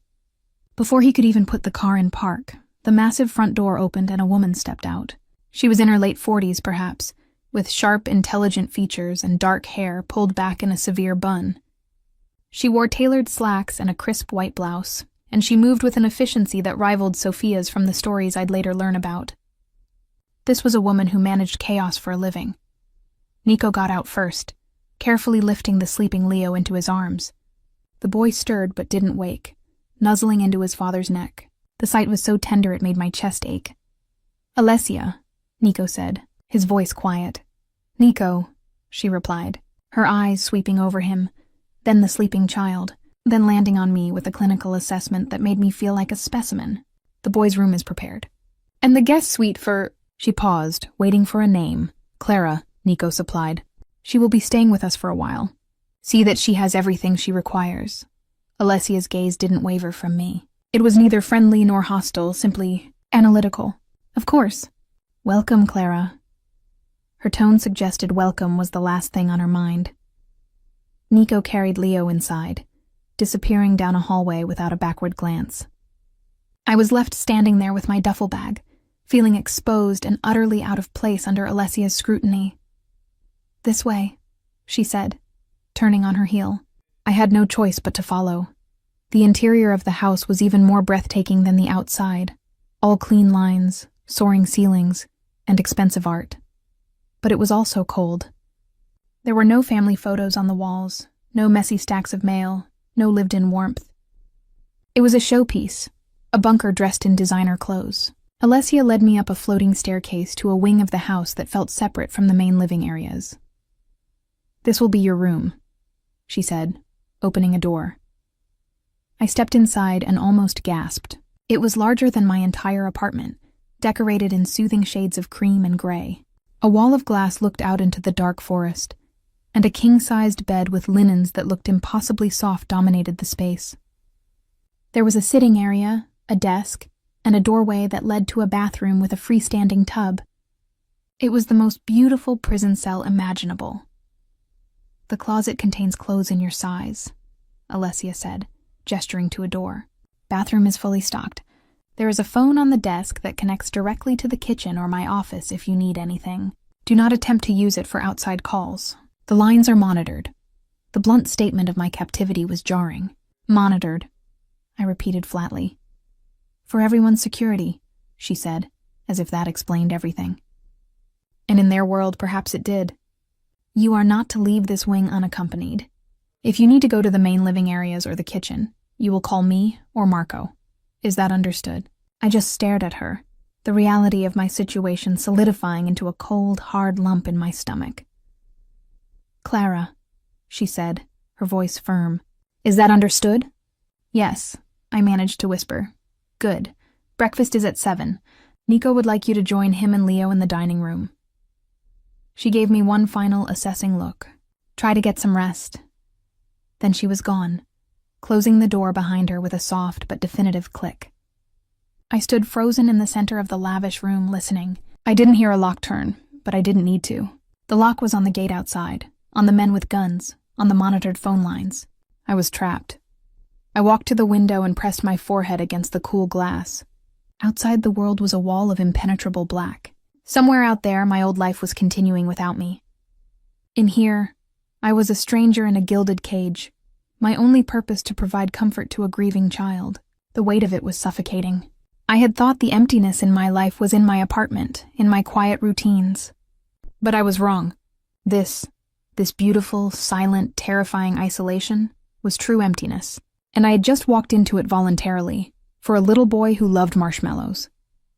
Before he could even put the car in park, the massive front door opened and a woman stepped out. She was in her late 40s, perhaps, with sharp, intelligent features and dark hair pulled back in a severe bun. She wore tailored slacks and a crisp white blouse, and she moved with an efficiency that rivaled Sophia's from the stories I'd later learn about. This was a woman who managed chaos for a living. Nico got out first, carefully lifting the sleeping Leo into his arms. The boy stirred but didn't wake, nuzzling into his father's neck. The sight was so tender it made my chest ache. "Alessia," Nico said, his voice quiet. "Nico," she replied, her eyes sweeping over him, then the sleeping child, then landing on me with a clinical assessment that made me feel like a specimen. "The boy's room is prepared. And the guest suite for—" She paused, waiting for a name. "Clara," Nico supplied. "She will be staying with us for a while. See that she has everything she requires." Alessia's gaze didn't waver from me. It was neither friendly nor hostile, simply analytical. "Of course. Welcome, Clara." Her tone suggested welcome was the last thing on her mind. Nico carried Leo inside, disappearing down a hallway without a backward glance. I was left standing there with my duffel bag, feeling exposed and utterly out of place under Alessia's scrutiny. "This way," she said, turning on her heel. I had no choice but to follow. The interior of the house was even more breathtaking than the outside, all clean lines, soaring ceilings, and expensive art. But it was also cold. There were no family photos on the walls, no messy stacks of mail, no lived-in warmth. It was a showpiece, a bunker dressed in designer clothes. Alessia led me up a floating staircase to a wing of the house that felt separate from the main living areas. "This will be your room," she said, opening a door. I stepped inside and almost gasped. It was larger than my entire apartment, decorated in soothing shades of cream and gray. A wall of glass looked out into the dark forest, and a king-sized bed with linens that looked impossibly soft dominated the space. There was a sitting area, a desk, and a doorway that led to a bathroom with a freestanding tub. It was the most beautiful prison cell imaginable. "The closet contains clothes in your size," Alessia said, gesturing to a door. "Bathroom is fully stocked. There is a phone on the desk that connects directly to the kitchen or my office if you need anything. Do not attempt to use it for outside calls. The lines are monitored." The blunt statement of my captivity was jarring. "Monitored," I repeated flatly. "For everyone's security," she said, as if that explained everything. And in their world, perhaps it did. "You are not to leave this wing unaccompanied. If you need to go to the main living areas or the kitchen, you will call me or Marco. Is that understood?" I just stared at her, the reality of my situation solidifying into a cold, hard lump in my stomach. "Clara," she said, her voice firm. "Is that understood?" "Yes," I managed to whisper. "Good. Breakfast is at 7. Nico would like you to join him and Leo in the dining room." She gave me one final assessing look. "Try to get some rest." Then she was gone, closing the door behind her with a soft but definitive click. I stood frozen in the center of the lavish room, listening. I didn't hear a lock turn, but I didn't need to. The lock was on the gate outside, on the men with guns, on the monitored phone lines. I was trapped. I walked to the window and pressed my forehead against the cool glass. Outside, the world was a wall of impenetrable black. Somewhere out there, my old life was continuing without me. In here, I was a stranger in a gilded cage, my only purpose to provide comfort to a grieving child. The weight of it was suffocating. I had thought the emptiness in my life was in my apartment, in my quiet routines. But I was wrong. This beautiful, silent, terrifying isolation was true emptiness, and I had just walked into it voluntarily, for a little boy who loved marshmallows.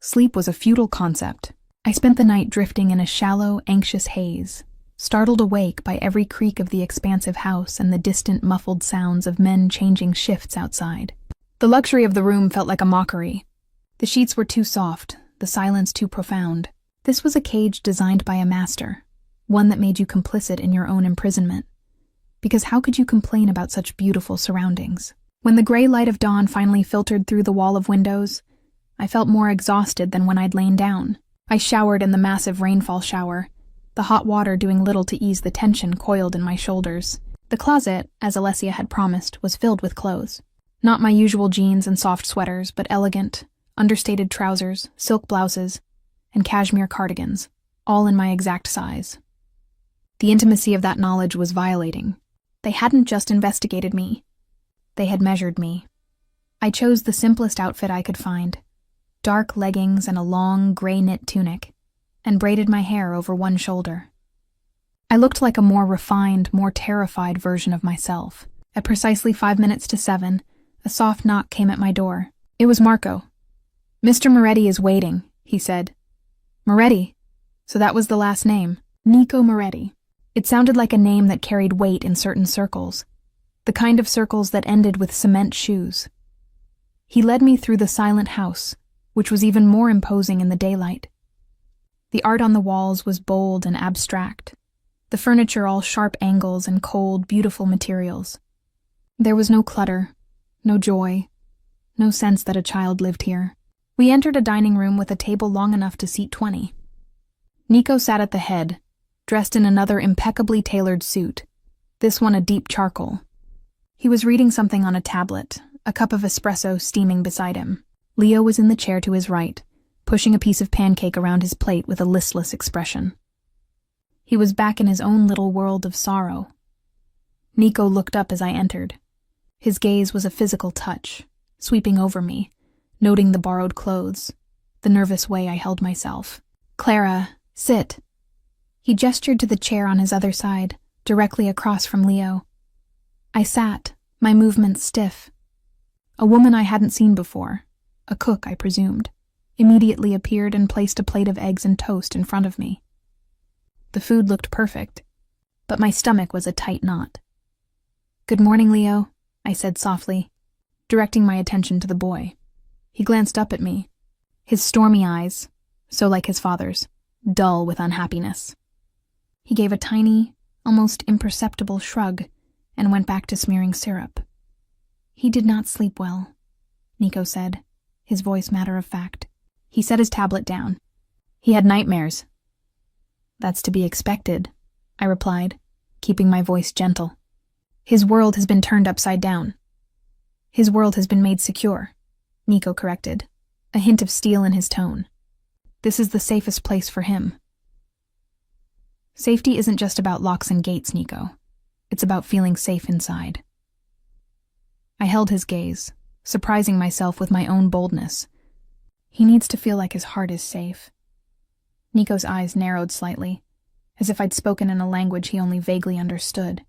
Sleep was a futile concept. I spent the night drifting in a shallow, anxious haze, startled awake by every creak of the expansive house and the distant, muffled sounds of men changing shifts outside. The luxury of the room felt like a mockery. The sheets were too soft, the silence too profound. This was a cage designed by a master, one that made you complicit in your own imprisonment. Because how could you complain about such beautiful surroundings? When the gray light of dawn finally filtered through the wall of windows, I felt more exhausted than when I'd lain down. I showered in the massive rainfall shower, the hot water doing little to ease the tension coiled in my shoulders. The closet, as Alessia had promised, was filled with clothes. Not my usual jeans and soft sweaters, but elegant, understated trousers, silk blouses, and cashmere cardigans, all in my exact size. The intimacy of that knowledge was violating. They hadn't just investigated me. They had measured me. I chose the simplest outfit I could find, dark leggings and a long, gray knit tunic, and braided my hair over one shoulder. I looked like a more refined, more terrified version of myself. At precisely 5 minutes to 7, a soft knock came at my door. It was Marco. "Mr. Moretti is waiting," he said. Moretti? So that was the last name. Nico Moretti. It sounded like a name that carried weight in certain circles, the kind of circles that ended with cement shoes. He led me through the silent house, which was even more imposing in the daylight. The art on the walls was bold and abstract, the furniture all sharp angles and cold, beautiful materials. There was no clutter, no joy, no sense that a child lived here. We entered a dining room with a table long enough to seat 20. Nico sat at the head, dressed in another impeccably tailored suit, this one a deep charcoal. He was reading something on a tablet, a cup of espresso steaming beside him. Leo was in the chair to his right, pushing a piece of pancake around his plate with a listless expression. He was back in his own little world of sorrow. Nico looked up as I entered. His gaze was a physical touch, sweeping over me, noting the borrowed clothes, the nervous way I held myself. "Clara, sit." He gestured to the chair on his other side, directly across from Leo. I sat, my movements stiff. A woman I hadn't seen before, a cook I presumed, immediately appeared and placed a plate of eggs and toast in front of me. The food looked perfect, but my stomach was a tight knot. "Good morning, Leo," I said softly, directing my attention to the boy. He glanced up at me, his stormy eyes, so like his father's, dull with unhappiness. He gave a tiny, almost imperceptible shrug and went back to smearing syrup. "He did not sleep well," Nico said, his voice matter of fact. He set his tablet down. "He had nightmares." "That's to be expected," I replied, keeping my voice gentle. "His world has been turned upside down." "His world has been made secure," Nico corrected, a hint of steel in his tone. "This is the safest place for him." Safety isn't just about locks and gates, Nico. It's about feeling safe inside. I held his gaze, surprising myself with my own boldness. He needs to feel like his heart is safe. Nico's eyes narrowed slightly, as if I'd spoken in a language he only vaguely understood.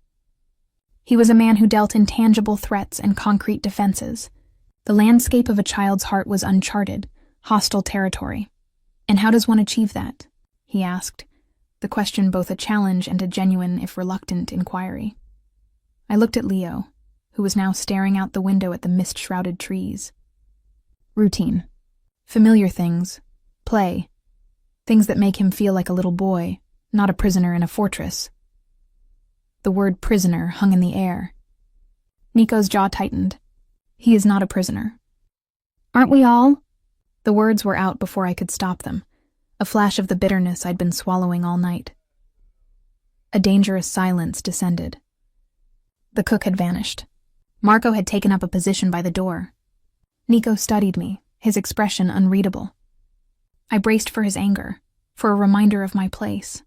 He was a man who dealt in tangible threats and concrete defenses. The landscape of a child's heart was uncharted, hostile territory. "And how does one achieve that?" he asked, the question both a challenge and a genuine, if reluctant, inquiry. I looked at Leo, who was now staring out the window at the mist-shrouded trees. Routine. Familiar things. Play. Things that make him feel like a little boy, not a prisoner in a fortress. The word prisoner hung in the air. Nico's jaw tightened. "He is not a prisoner." "Aren't we all?" The words were out before I could stop them, a flash of the bitterness I'd been swallowing all night. A dangerous silence descended. The cook had vanished. Marco had taken up a position by the door. Nico studied me, his expression unreadable. I braced for his anger, for a reminder of my place.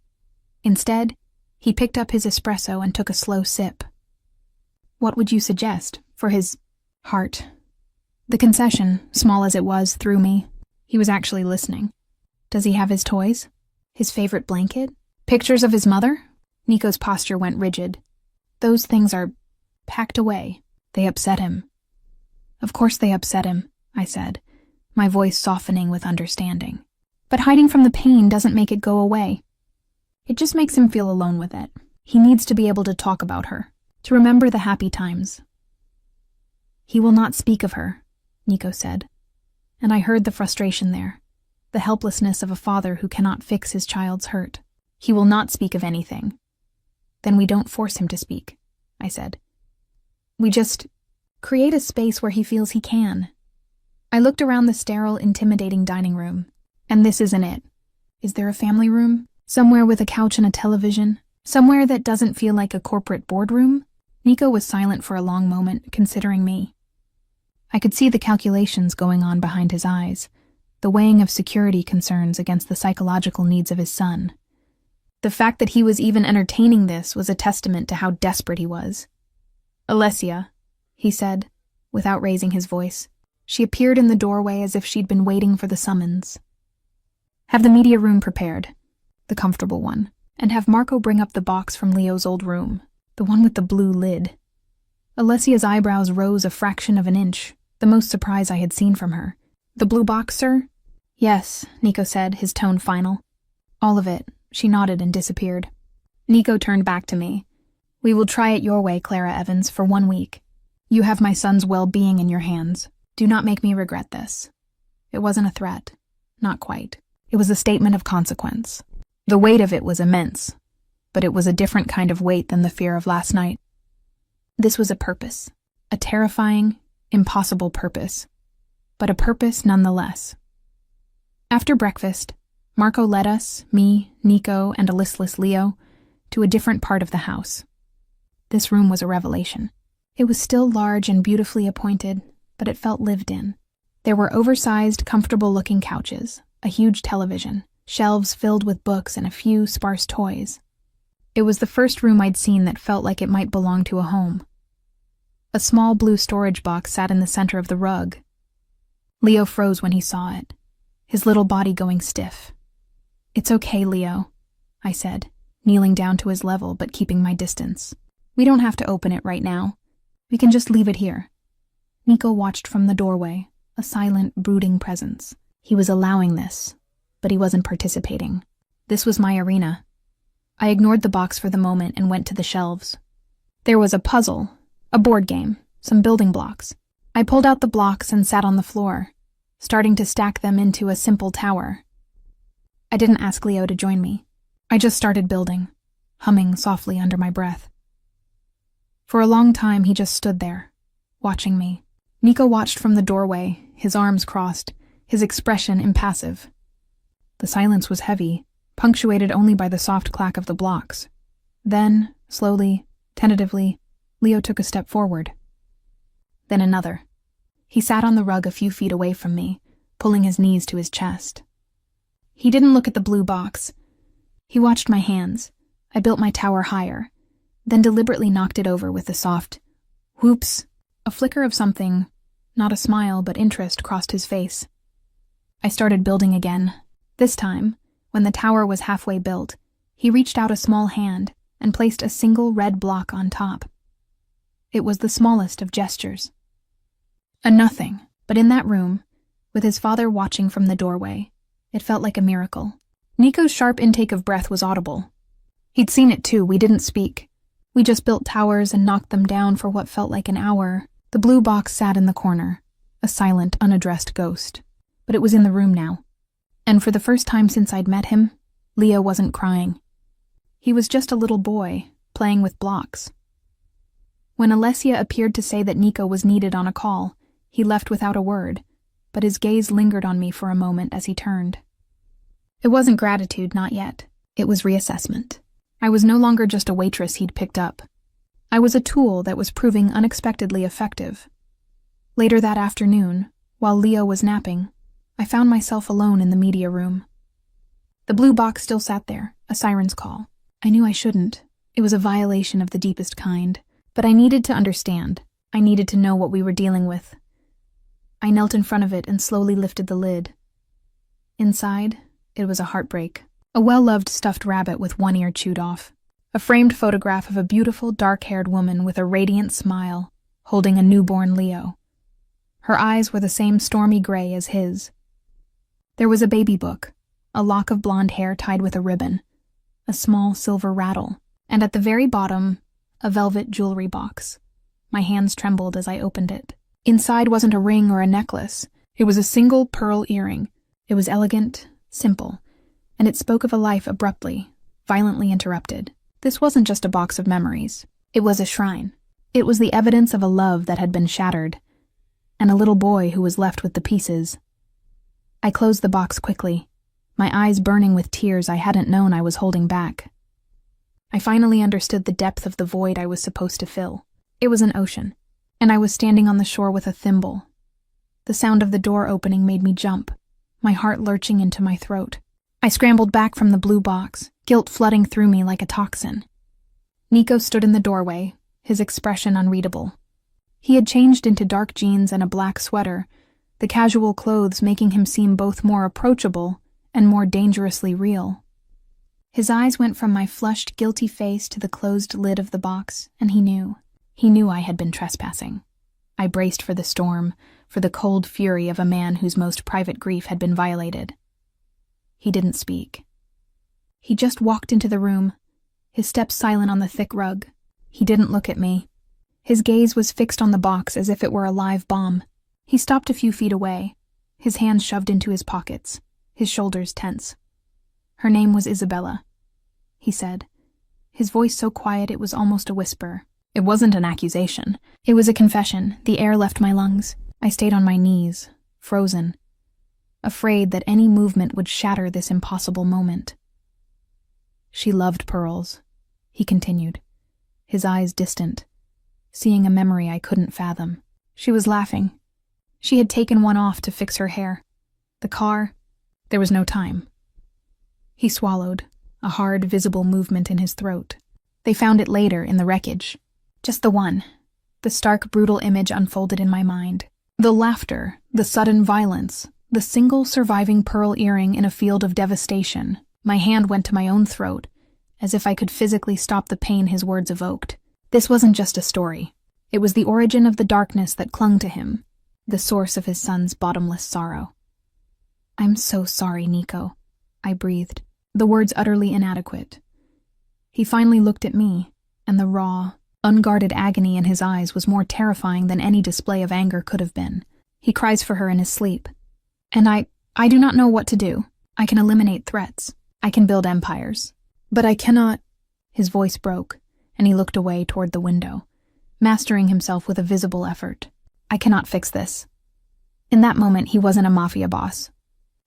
Instead, he picked up his espresso and took a slow sip. What would you suggest for his heart? The concession, small as it was, threw me. He was actually listening. Does he have his toys? His favorite blanket? Pictures of his mother? Nico's posture went rigid. Those things are packed away. They upset him. Of course they upset him, I said, my voice softening with understanding. But hiding from the pain doesn't make it go away. It just makes him feel alone with it. He needs to be able to talk about her, to remember the happy times. He will not speak of her, Nico said, and I heard the frustration there, the helplessness of a father who cannot fix his child's hurt. He will not speak of anything. Then we don't force him to speak, I said. We just create a space where he feels he can. I looked around the sterile, intimidating dining room, and this isn't it. Is there a family room? Somewhere with a couch and a television? Somewhere that doesn't feel like a corporate boardroom? Nico was silent for a long moment, considering me. I could see the calculations going on behind his eyes, the weighing of security concerns against the psychological needs of his son. The fact that he was even entertaining this was a testament to how desperate he was. "Alessia," he said, without raising his voice. She appeared in the doorway as if she'd been waiting for the summons. "Have the media room prepared, the comfortable one, and have Marco bring up the box from Leo's old room, the one with the blue lid." Alessia's eyebrows rose a fraction of an inch, the most surprise I had seen from her. "The blue box, sir?" "Yes," Nico said, his tone final. "All of it." She nodded and disappeared. Nico turned back to me. "We will try it your way, Clara Evans, for 1 week. You have my son's well-being in your hands. Do not make me regret this." It wasn't a threat. Not quite. It was a statement of consequence. The weight of it was immense, but it was a different kind of weight than the fear of last night. This was a purpose, a terrifying, impossible purpose, but a purpose nonetheless. After breakfast, Marco led us, me, Nico, and a listless Leo, to a different part of the house. This room was a revelation. It was still large and beautifully appointed, but it felt lived in. There were oversized, comfortable-looking couches, a huge television, shelves filled with books, and a few sparse toys. It was the first room I'd seen that felt like it might belong to a home. A small blue storage box sat in the center of the rug. Leo froze when he saw it, his little body going stiff. "It's okay, Leo," I said, kneeling down to his level but keeping my distance. "We don't have to open it right now. We can just leave it here." Nico watched from the doorway, a silent, brooding presence. He was allowing this, but he wasn't participating. This was my arena. I ignored the box for the moment and went to the shelves. There was a puzzle, a board game, some building blocks. I pulled out the blocks and sat on the floor, starting to stack them into a simple tower. I didn't ask Leo to join me. I just started building, humming softly under my breath. For a long time, he just stood there, watching me. Nico watched from the doorway, his arms crossed, his expression impassive. The silence was heavy, punctuated only by the soft clack of the blocks. Then, slowly, tentatively, Leo took a step forward. Then another. He sat on the rug a few feet away from me, pulling his knees to his chest. He didn't look at the blue box. He watched my hands. I built my tower higher, then deliberately knocked it over with a soft whoops. A flicker of something, not a smile but interest, crossed his face. I started building again. This time, when the tower was halfway built, he reached out a small hand and placed a single red block on top. It was the smallest of gestures. A nothing, but in that room, with his father watching from the doorway, it felt like a miracle. Nico's sharp intake of breath was audible. He'd seen it too. We didn't speak. We just built towers and knocked them down for what felt like an hour. The blue box sat in the corner, a silent, unaddressed ghost. But it was in the room now. And for the first time since I'd met him, Leo wasn't crying. He was just a little boy, playing with blocks. When Alessia appeared to say that Nico was needed on a call, he left without a word, but his gaze lingered on me for a moment as he turned. It wasn't gratitude, not yet. It was reassessment. I was no longer just a waitress he'd picked up. I was a tool that was proving unexpectedly effective. Later that afternoon, while Leo was napping, I found myself alone in the media room. The blue box still sat there, a siren's call. I knew I shouldn't. It was a violation of the deepest kind. But I needed to understand. I needed to know what we were dealing with. I knelt in front of it and slowly lifted the lid. Inside, it was a heartbreak. A well-loved stuffed rabbit with one ear chewed off. A framed photograph of a beautiful, dark-haired woman with a radiant smile, holding a newborn Leo. Her eyes were the same stormy gray as his. There was a baby book, a lock of blonde hair tied with a ribbon, a small silver rattle, and at the very bottom, a velvet jewelry box. My hands trembled as I opened it. Inside wasn't a ring or a necklace. It was a single pearl earring. It was elegant, simple, and it spoke of a life abruptly, violently interrupted. This wasn't just a box of memories. It was a shrine. It was the evidence of a love that had been shattered, and a little boy who was left with the pieces. I closed the box quickly, my eyes burning with tears I hadn't known I was holding back. I finally understood the depth of the void I was supposed to fill. It was an ocean, and I was standing on the shore with a thimble. The sound of the door opening made me jump, my heart lurching into my throat. I scrambled back from the blue box, guilt flooding through me like a toxin. Nico stood in the doorway, his expression unreadable. He had changed into dark jeans and a black sweater, the casual clothes making him seem both more approachable and more dangerously real. His eyes went from my flushed, guilty face to the closed lid of the box, and he knew. He knew I had been trespassing. I braced for the storm, for the cold fury of a man whose most private grief had been violated. He didn't speak. He just walked into the room, his steps silent on the thick rug. He didn't look at me. His gaze was fixed on the box as if it were a live bomb. He stopped a few feet away, his hands shoved into his pockets, his shoulders tense. Her name was Isabella, he said, his voice so quiet it was almost a whisper. It wasn't an accusation. It was a confession. The air left my lungs. I stayed on my knees, frozen, afraid that any movement would shatter this impossible moment. She loved pearls, he continued, his eyes distant, seeing a memory I couldn't fathom. She was laughing. She had taken one off to fix her hair. The car, there was no time. He swallowed, a hard, visible movement in his throat. They found it later in the wreckage. Just the one. The stark, brutal image unfolded in my mind. The laughter, the sudden violence, the single surviving pearl earring in a field of devastation. My hand went to my own throat, as if I could physically stop the pain his words evoked. This wasn't just a story. It was the origin of the darkness that clung to him, the source of his son's bottomless sorrow. "I'm so sorry, Nico," I breathed, the words utterly inadequate. He finally looked at me, and the raw, unguarded agony in his eyes was more terrifying than any display of anger could have been. He cries for her in his sleep. And I do not know what to do. I can eliminate threats. I can build empires. But I cannot. His voice broke, and he looked away toward the window, mastering himself with a visible effort. I cannot fix this. In that moment, he wasn't a mafia boss.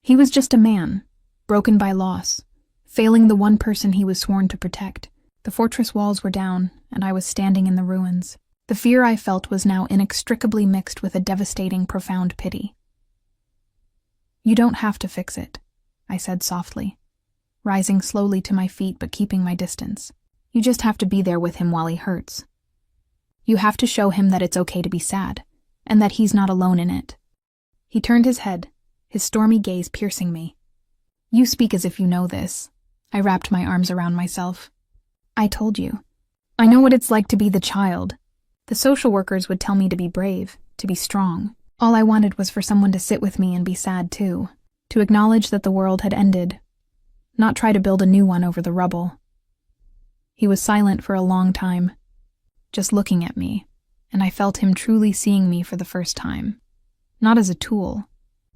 He was just a man, broken by loss, failing the one person he was sworn to protect. The fortress walls were down, and I was standing in the ruins. The fear I felt was now inextricably mixed with a devastating, profound pity. "You don't have to fix it," I said softly, rising slowly to my feet but keeping my distance. "You just have to be there with him while he hurts. You have to show him that it's okay to be sad, and that he's not alone in it." He turned his head, his stormy gaze piercing me. "You speak as if you know this." I wrapped my arms around myself. "I told you. I know what it's like to be the child. The social workers would tell me to be brave, to be strong. All I wanted was for someone to sit with me and be sad too, to acknowledge that the world had ended, not try to build a new one over the rubble." He was silent for a long time, just looking at me, and I felt him truly seeing me for the first time. Not as a tool,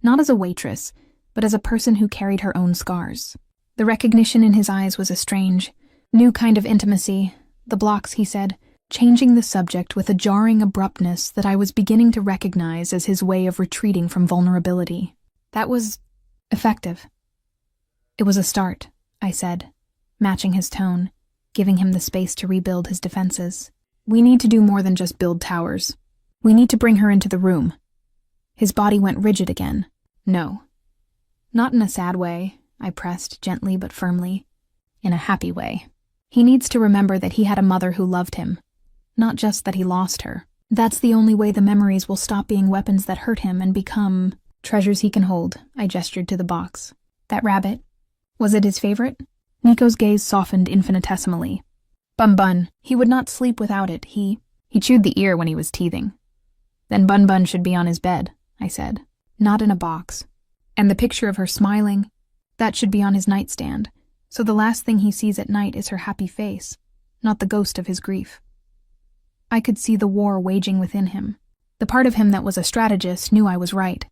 not as a waitress, but as a person who carried her own scars. The recognition in his eyes was a strange, new kind of intimacy. "The blocks," he said, changing the subject with a jarring abruptness that I was beginning to recognize as his way of retreating from vulnerability. That was effective. "It was a start," I said, matching his tone, giving him the space to rebuild his defenses. We need to do more than just build towers. We need to bring her into the room. His body went rigid again. No. Not in a sad way, I pressed gently but firmly. In a happy way. He needs to remember that he had a mother who loved him. Not just that he lost her. That's the only way the memories will stop being weapons that hurt him and become treasures he can hold. I gestured to the box. That rabbit. Was it his favorite? Nico's gaze softened infinitesimally. Bun Bun. He would not sleep without it. He chewed the ear when he was teething. Then Bun Bun should be on his bed, I said. Not in a box. And the picture of her smiling, that should be on his nightstand, so the last thing he sees at night is her happy face, not the ghost of his grief. I could see the war waging within him. The part of him that was a strategist knew I was right.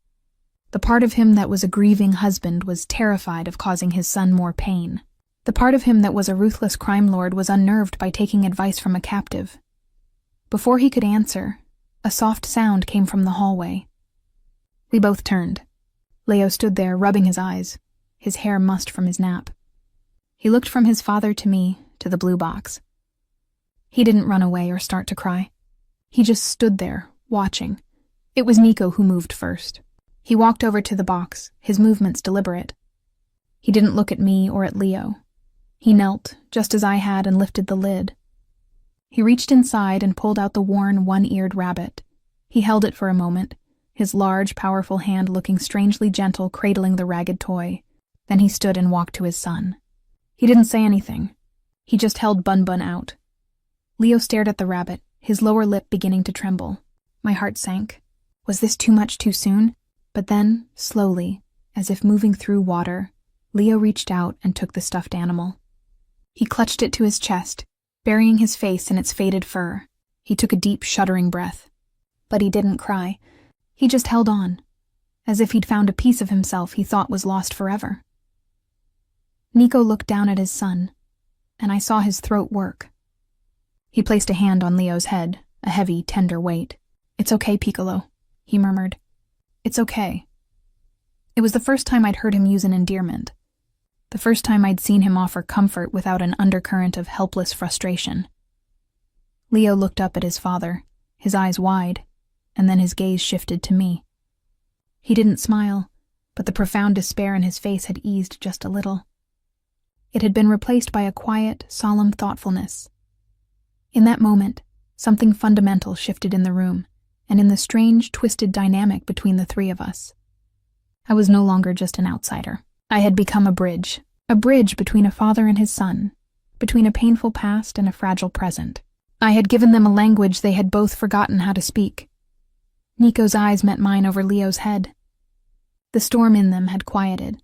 The part of him that was a grieving husband was terrified of causing his son more pain. The part of him that was a ruthless crime lord was unnerved by taking advice from a captive. Before he could answer, a soft sound came from the hallway. We both turned. Leo stood there, rubbing his eyes, his hair mussed from his nap. He looked from his father to me, to the blue box. He didn't run away or start to cry. He just stood there, watching. It was Nico who moved first. He walked over to the box, his movements deliberate. He didn't look at me or at Leo. He knelt, just as I had, and lifted the lid. He reached inside and pulled out the worn, one-eared rabbit. He held it for a moment, his large, powerful hand looking strangely gentle, cradling the ragged toy. Then he stood and walked to his son. He didn't say anything. He just held Bun Bun out. Leo stared at the rabbit, his lower lip beginning to tremble. My heart sank. Was this too much too soon? But then, slowly, as if moving through water, Leo reached out and took the stuffed animal. He clutched it to his chest, burying his face in its faded fur. He took a deep, shuddering breath. But he didn't cry. He just held on, as if he'd found a piece of himself he thought was lost forever. Nico looked down at his son, and I saw his throat work. He placed a hand on Leo's head, a heavy, tender weight. "It's okay, Piccolo," he murmured. "It's okay." It was the first time I'd heard him use an endearment. The first time I'd seen him offer comfort without an undercurrent of helpless frustration. Leo looked up at his father, his eyes wide, and then his gaze shifted to me. He didn't smile, but the profound despair in his face had eased just a little. It had been replaced by a quiet, solemn thoughtfulness. In that moment, something fundamental shifted in the room, and in the strange, twisted dynamic between the three of us. I was no longer just an outsider. I had become a bridge between a father and his son, between a painful past and a fragile present. I had given them a language they had both forgotten how to speak. Nico's eyes met mine over Leo's head. The storm in them had quieted,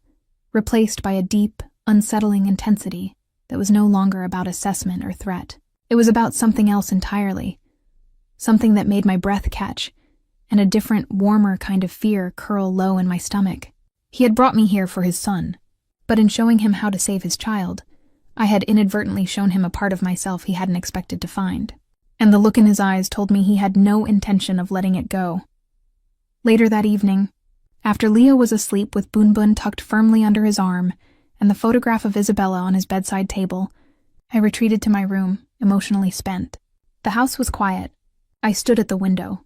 replaced by a deep, unsettling intensity that was no longer about assessment or threat. It was about something else entirely, something that made my breath catch, and a different, warmer kind of fear curl low in my stomach. He had brought me here for his son, but in showing him how to save his child, I had inadvertently shown him a part of myself he hadn't expected to find, and the look in his eyes told me he had no intention of letting it go. Later that evening, after Leo was asleep with Bun Bun tucked firmly under his arm and the photograph of Isabella on his bedside table, I retreated to my room, emotionally spent. The house was quiet. I stood at the window,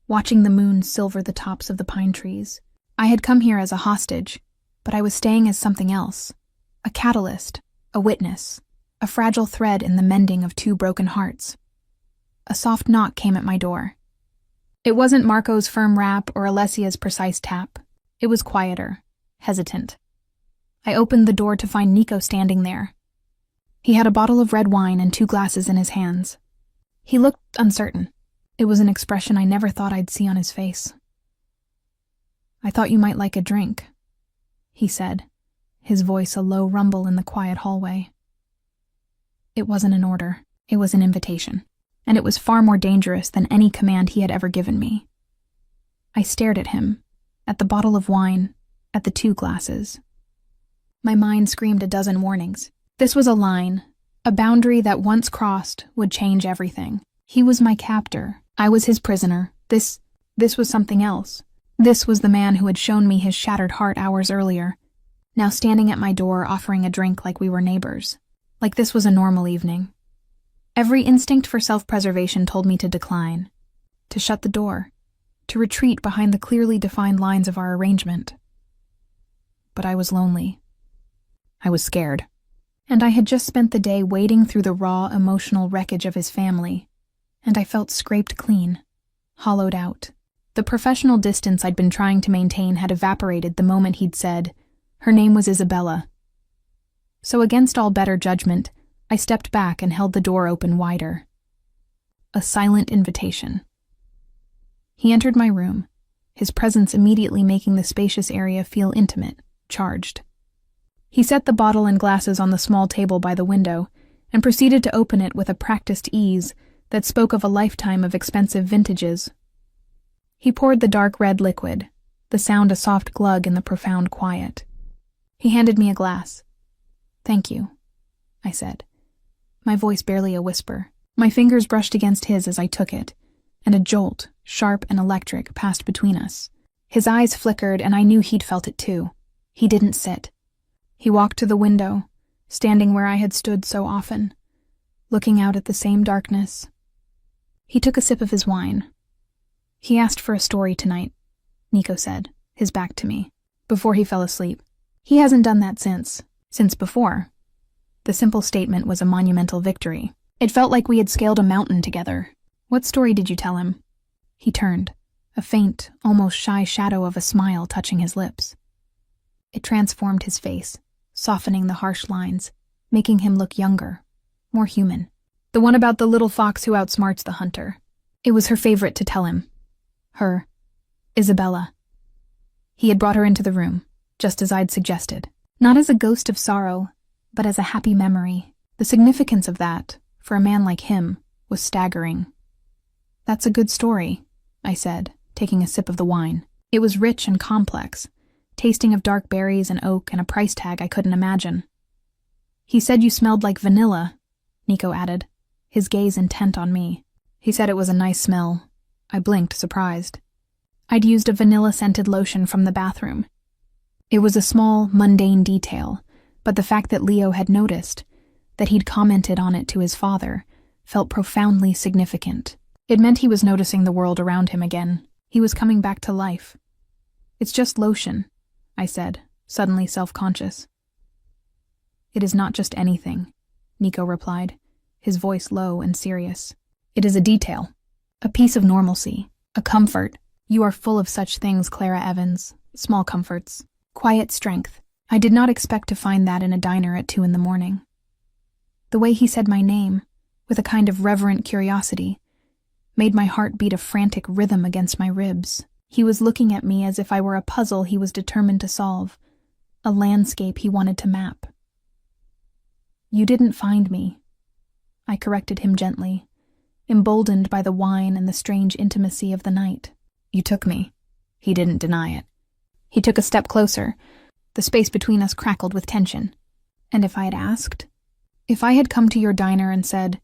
watching the moon silver the tops of the pine trees. I had come here as a hostage, but I was staying as something else. A catalyst, a witness, a fragile thread in the mending of two broken hearts. A soft knock came at my door. It wasn't Marco's firm rap or Alessia's precise tap. It was quieter, hesitant. I opened the door to find Nico standing there. He had a bottle of red wine and 2 glasses in his hands. He looked uncertain. It was an expression I never thought I'd see on his face. "I thought you might like a drink," he said, his voice a low rumble in the quiet hallway. It wasn't an order. It was an invitation, and it was far more dangerous than any command he had ever given me. I stared at him, at the bottle of wine, at the 2 glasses. My mind screamed a dozen warnings. This was a line, a boundary that once crossed would change everything. He was my captor. I was his prisoner. This was something else. This was the man who had shown me his shattered heart hours earlier, now standing at my door offering a drink like we were neighbors, like this was a normal evening. Every instinct for self-preservation told me to decline, to shut the door, to retreat behind the clearly defined lines of our arrangement. But I was lonely. I was scared. And I had just spent the day wading through the raw, emotional wreckage of his family, and I felt scraped clean, hollowed out. The professional distance I'd been trying to maintain had evaporated the moment he'd said, her name was Isabella. So against all better judgment, I stepped back and held the door open wider. A silent invitation. He entered my room, his presence immediately making the spacious area feel intimate, charged. He set the bottle and glasses on the small table by the window and proceeded to open it with a practiced ease that spoke of a lifetime of expensive vintages. He poured the dark red liquid, the sound a soft glug in the profound quiet. He handed me a glass. "Thank you," I said, my voice barely a whisper. My fingers brushed against his as I took it, and a jolt, sharp and electric, passed between us. His eyes flickered, and I knew he'd felt it too. He didn't sit. He walked to the window, standing where I had stood so often, looking out at the same darkness. He took a sip of his wine. "He asked for a story tonight," Nico said, his back to me, before he fell asleep. "He hasn't done that since before." The simple statement was a monumental victory. It felt like we had scaled a mountain together. "What story did you tell him?" He turned, a faint, almost shy shadow of a smile touching his lips. It transformed his face, softening the harsh lines, making him look younger, more human. "The one about the little fox who outsmarts the hunter. It was her favorite to tell him. Her, Isabella." He had brought her into the room, just as I'd suggested. Not as a ghost of sorrow, but as a happy memory. The significance of that, for a man like him, was staggering. "That's a good story," I said, taking a sip of the wine. It was rich and complex, tasting of dark berries and oak and a price tag I couldn't imagine. "He said you smelled like vanilla," Nico added, his gaze intent on me. He said it was a nice smell. I blinked, surprised. I'd used a vanilla-scented lotion from the bathroom. It was a small, mundane detail, but the fact that Leo had noticed, that he'd commented on it to his father, felt profoundly significant. It meant he was noticing the world around him again. He was coming back to life. "It's just lotion," I said, suddenly self-conscious. "It is not just anything," Nico replied, his voice low and serious. "It is a detail, a piece of normalcy, a comfort. You are full of such things, Clara Evans, small comforts, quiet strength. I did not expect to find that in a diner at 2 a.m. The way he said my name, with a kind of reverent curiosity, made my heart beat a frantic rhythm against my ribs. He was looking at me as if I were a puzzle he was determined to solve, a landscape he wanted to map. "You didn't find me," I corrected him gently, emboldened by the wine and the strange intimacy of the night. "You took me." He didn't deny it. He took a step closer. The space between us crackled with tension. "And if I had asked? If I had come to your diner and said,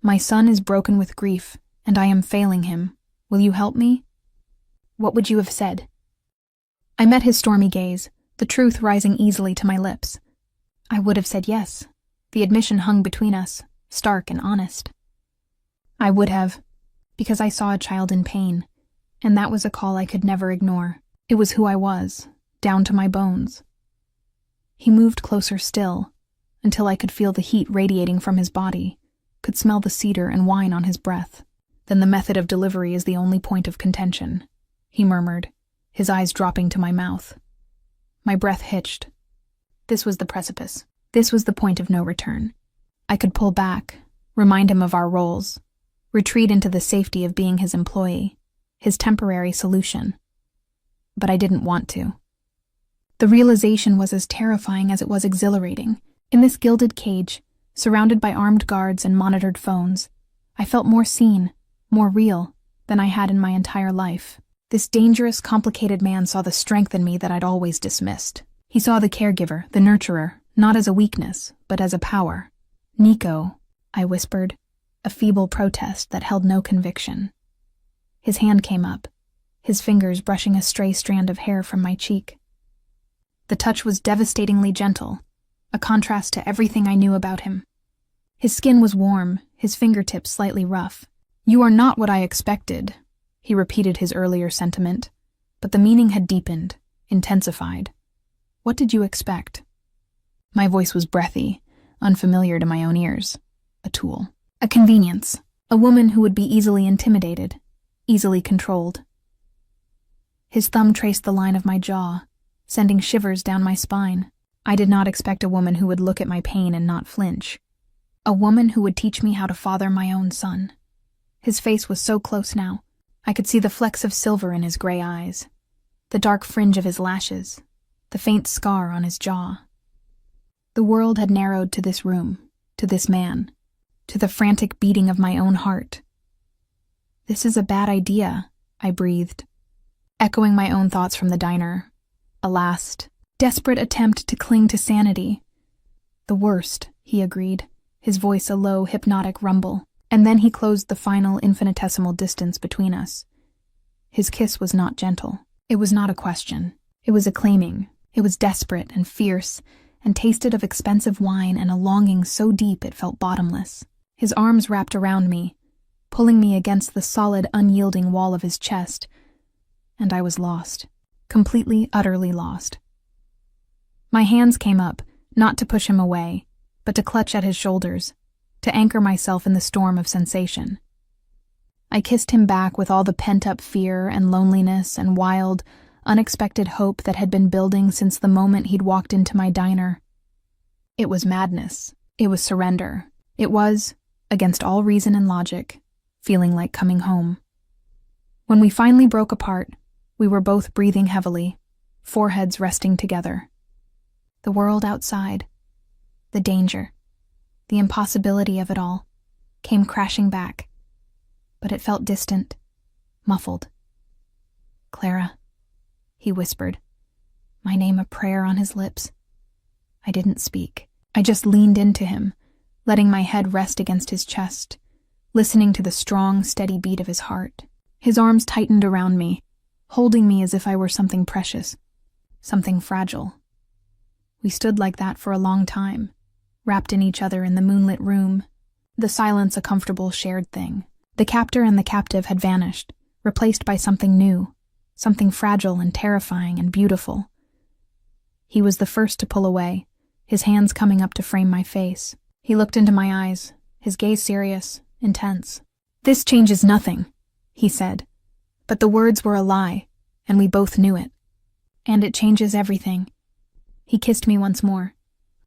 'My son is broken with grief, and I am failing him. Will you help me?' What would you have said?" I met his stormy gaze, the truth rising easily to my lips. I would have said yes. The admission hung between us, stark and honest. I would have, because I saw a child in pain, and that was a call I could never ignore. It was who I was, down to my bones. He moved closer still, until I could feel the heat radiating from his body, could smell the cedar and wine on his breath. "Then the method of delivery is the only point of contention," he murmured, his eyes dropping to my mouth. My breath hitched. This was the precipice. This was the point of no return. I could pull back, remind him of our roles, retreat into the safety of being his employee, his temporary solution. But I didn't want to. The realization was as terrifying as it was exhilarating. In this gilded cage, surrounded by armed guards and monitored phones, I felt more seen, more real, than I had in my entire life. This dangerous, complicated man saw the strength in me that I'd always dismissed. He saw the caregiver, the nurturer, not as a weakness, but as a power. "Nico," I whispered, a feeble protest that held no conviction. His hand came up, his fingers brushing a stray strand of hair from my cheek. The touch was devastatingly gentle, a contrast to everything I knew about him. His skin was warm, his fingertips slightly rough. "You are not what I expected," he repeated his earlier sentiment, but the meaning had deepened, intensified. "What did you expect?" My voice was breathy, unfamiliar to my own ears. A tool. A convenience. A woman who would be easily intimidated, easily controlled. His thumb traced the line of my jaw, sending shivers down my spine. I did not expect a woman who would look at my pain and not flinch. A woman who would teach me how to father my own son. His face was so close now. I could see the flecks of silver in his gray eyes, the dark fringe of his lashes, the faint scar on his jaw. The world had narrowed to this room, to this man, to the frantic beating of my own heart. "This is a bad idea," I breathed, echoing my own thoughts from the diner. A last, desperate attempt to cling to sanity. "The worst," he agreed, his voice a low, hypnotic rumble, and then he closed the final infinitesimal distance between us. His kiss was not gentle. It was not a question. It was a claiming. It was desperate and fierce, and tasted of expensive wine and a longing so deep it felt bottomless. His arms wrapped around me, pulling me against the solid, unyielding wall of his chest, and I was lost. Completely, utterly lost. My hands came up, not to push him away, but to clutch at his shoulders, to anchor myself in the storm of sensation. I kissed him back with all the pent-up fear and loneliness and wild, unexpected hope that had been building since the moment he'd walked into my diner. It was madness. It was surrender. It was, against all reason and logic, feeling like coming home. When we finally broke apart, we were both breathing heavily, foreheads resting together. The world outside, the danger, the impossibility of it all, came crashing back, but it felt distant, muffled. "Clara," he whispered, my name a prayer on his lips. I didn't speak. I just leaned into him, letting my head rest against his chest, listening to the strong, steady beat of his heart. His arms tightened around me, holding me as if I were something precious, something fragile. We stood like that for a long time, wrapped in each other in the moonlit room, the silence a comfortable shared thing. The captor and the captive had vanished, replaced by something new, something fragile and terrifying and beautiful. He was the first to pull away, his hands coming up to frame my face. He looked into my eyes, his gaze serious, intense. "This changes nothing," he said. But the words were a lie, and we both knew it. "And it changes everything." He kissed me once more,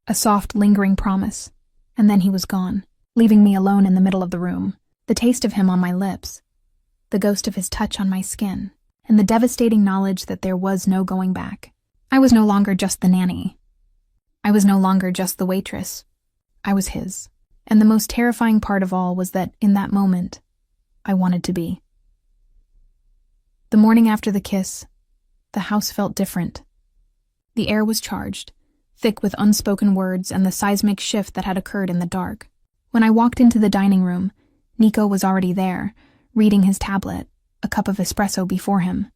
a soft, lingering promise, and then he was gone, leaving me alone in the middle of the room, the taste of him on my lips, the ghost of his touch on my skin, and the devastating knowledge that there was no going back. I was no longer just the nanny. I was no longer just the waitress. I was his. And the most terrifying part of all was that, in that moment, I wanted to be. The morning after the kiss, the house felt different. The air was charged, thick with unspoken words and the seismic shift that had occurred in the dark. When I walked into the dining room, Nico was already there, reading his tablet, a cup of espresso before him.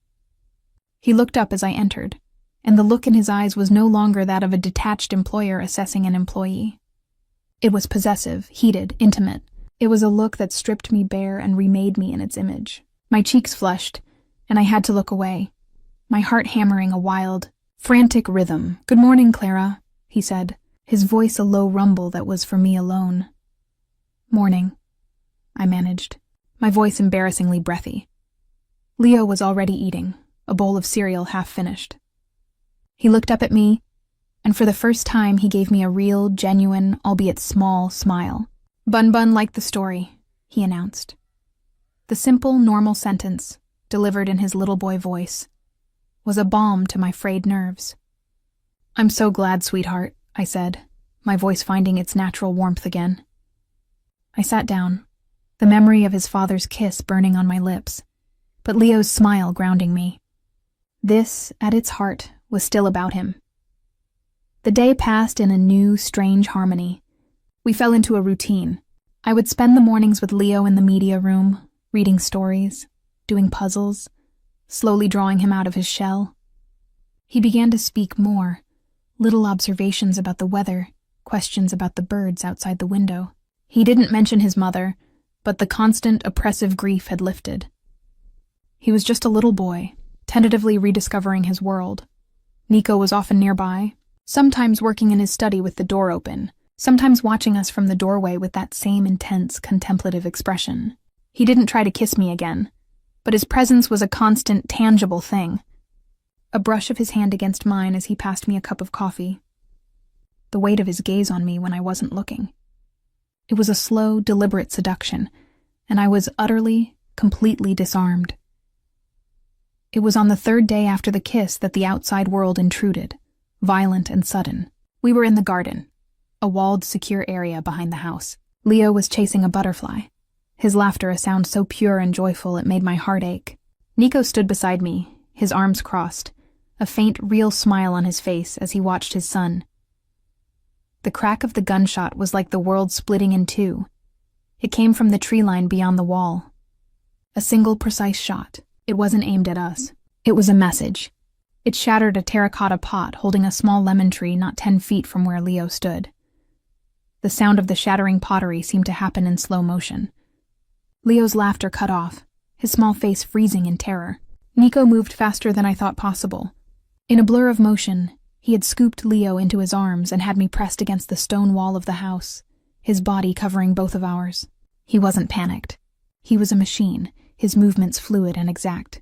He looked up as I entered, and the look in his eyes was no longer that of a detached employer assessing an employee. It was possessive, heated, intimate. It was a look that stripped me bare and remade me in its image. My cheeks flushed, and I had to look away, my heart hammering a wild, frantic rhythm. "Good morning, Clara," he said, his voice a low rumble that was for me alone. "Morning," I managed, my voice embarrassingly breathy. Leo was already eating, a bowl of cereal half finished. He looked up at me, and for the first time he gave me a real, genuine, albeit small, smile. "Bun liked the story," he announced. The simple, normal sentence, delivered in his little boy voice, was a balm to my frayed nerves. "I'm so glad, sweetheart," I said, my voice finding its natural warmth again. I sat down, the memory of his father's kiss burning on my lips, but Leo's smile grounding me. This, at its heart, was still about him. The day passed in a new, strange harmony. We fell into a routine. I would spend the mornings with Leo in the media room, reading stories, doing puzzles, slowly drawing him out of his shell. He began to speak more, little observations about the weather, questions about the birds outside the window. He didn't mention his mother, but the constant, oppressive grief had lifted. He was just a little boy, tentatively rediscovering his world. Nico was often nearby, sometimes working in his study with the door open, sometimes watching us from the doorway with that same intense, contemplative expression. He didn't try to kiss me again, but his presence was a constant, tangible thing. A brush of his hand against mine as he passed me a cup of coffee. The weight of his gaze on me when I wasn't looking. It was a slow, deliberate seduction, and I was utterly, completely disarmed. It was on the third day after the kiss that the outside world intruded, violent and sudden. We were in the garden, a walled, secure area behind the house. Leo was chasing a butterfly, his laughter a sound so pure and joyful it made my heart ache. Nico stood beside me, his arms crossed, a faint, real smile on his face as he watched his son. The crack of the gunshot was like the world splitting in two. It came from the tree line beyond the wall. A single, precise shot. It wasn't aimed at us. It was a message. It shattered a terracotta pot holding a small lemon tree not 10 feet from where Leo stood. The sound of the shattering pottery seemed to happen in slow motion. Leo's laughter cut off, his small face freezing in terror. Nico moved faster than I thought possible. In a blur of motion, he had scooped Leo into his arms and had me pressed against the stone wall of the house, his body covering both of ours. He wasn't panicked. He was a machine, his movements fluid and exact.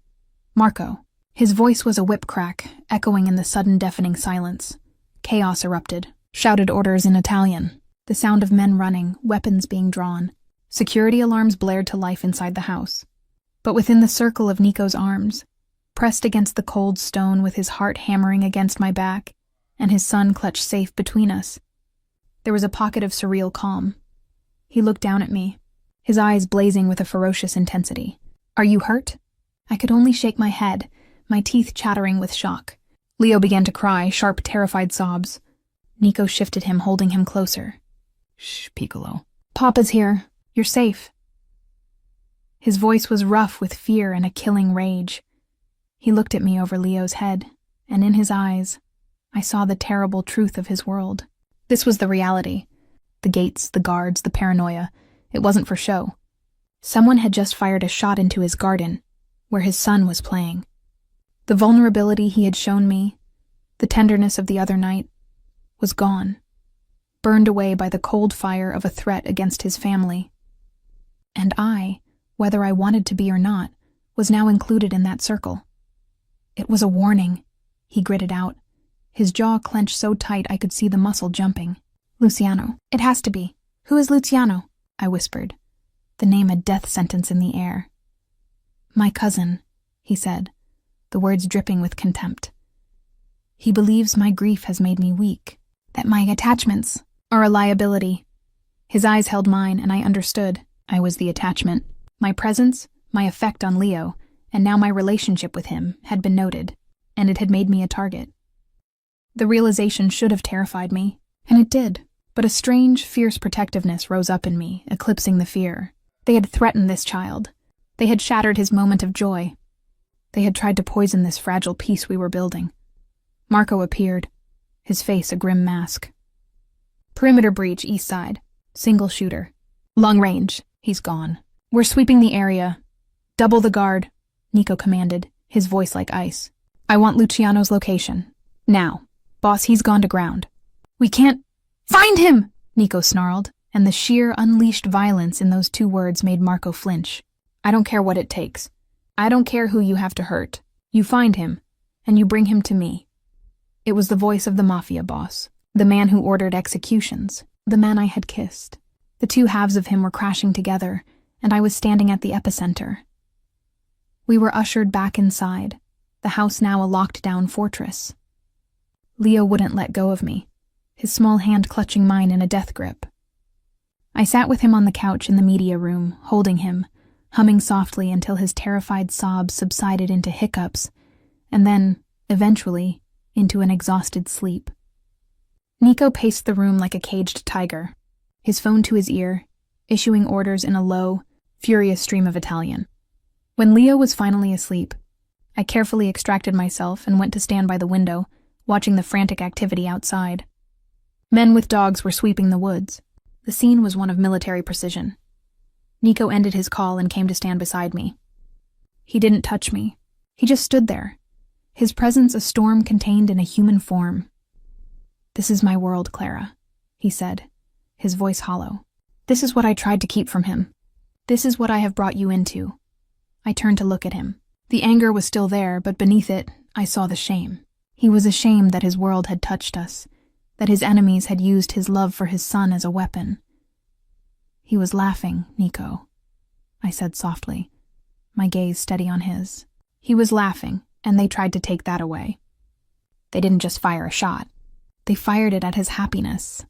Marco. His voice was a whip crack, echoing in the sudden deafening silence. Chaos erupted, shouted orders in Italian. The sound of men running, weapons being drawn. Security alarms blared to life inside the house. But within the circle of Nico's arms, pressed against the cold stone with his heart hammering against my back, and his son clutched safe between us, there was a pocket of surreal calm. He looked down at me, his eyes blazing with a ferocious intensity. "Are you hurt?" I could only shake my head, my teeth chattering with shock. Leo began to cry, sharp, terrified sobs. Nico shifted him, holding him closer. "Shh, Piccolo. Papa's here. You're safe." His voice was rough with fear and a killing rage. He looked at me over Leo's head, and in his eyes, I saw the terrible truth of his world. This was the reality. The gates, the guards, the paranoia. It wasn't for show. Someone had just fired a shot into his garden, where his son was playing. The vulnerability he had shown me, the tenderness of the other night, was gone, burned away by the cold fire of a threat against his family. And I, whether I wanted to be or not, was now included in that circle. "It was a warning," he gritted out, his jaw clenched so tight I could see the muscle jumping. "Luciano. It has to be. Who is Luciano?" I whispered, the name a death sentence in the air. "My cousin," he said, the words dripping with contempt. "He believes my grief has made me weak, that my attachments are a liability." His eyes held mine, and I understood. I was the attachment. My presence, my effect on Leo, and now my relationship with him, had been noted, and it had made me a target. The realization should have terrified me, and it did, but a strange, fierce protectiveness rose up in me, eclipsing the fear. They had threatened this child. They had shattered his moment of joy. They had tried to poison this fragile peace we were building. Marco appeared, his face a grim mask. "Perimeter breach, east side. Single shooter. Long range. He's gone. We're sweeping the area. Double the guard," Nico commanded, his voice like ice. "I want Luciano's location. Now. Boss, he's gone to ground." "We can't find him!" Nico snarled, and the sheer, unleashed violence in those two words made Marco flinch. "I don't care what it takes. I don't care who you have to hurt. You find him, and you bring him to me." It was the voice of the Mafia boss, the man who ordered executions, the man I had kissed. The two halves of him were crashing together, and I was standing at the epicenter. We were ushered back inside, the house now a locked-down fortress. Leo wouldn't let go of me, his small hand clutching mine in a death grip. I sat with him on the couch in the media room, holding him, humming softly until his terrified sobs subsided into hiccups, and then, eventually, into an exhausted sleep. Nico paced the room like a caged tiger, his phone to his ear, issuing orders in a low, furious stream of Italian. When Leo was finally asleep, I carefully extracted myself and went to stand by the window, watching the frantic activity outside. Men with dogs were sweeping the woods. The scene was one of military precision. Nico ended his call and came to stand beside me. He didn't touch me. He just stood there, his presence a storm contained in a human form. "This is my world, Clara," he said, his voice hollow. "This is what I tried to keep from him. This is what I have brought you into." I turned to look at him. The anger was still there, but beneath it, I saw the shame. He was ashamed that his world had touched us, that his enemies had used his love for his son as a weapon. "He was laughing, Nico," I said softly, my gaze steady on his. "He was laughing, and they tried to take that away. They didn't just fire a shot. They fired it at his happiness."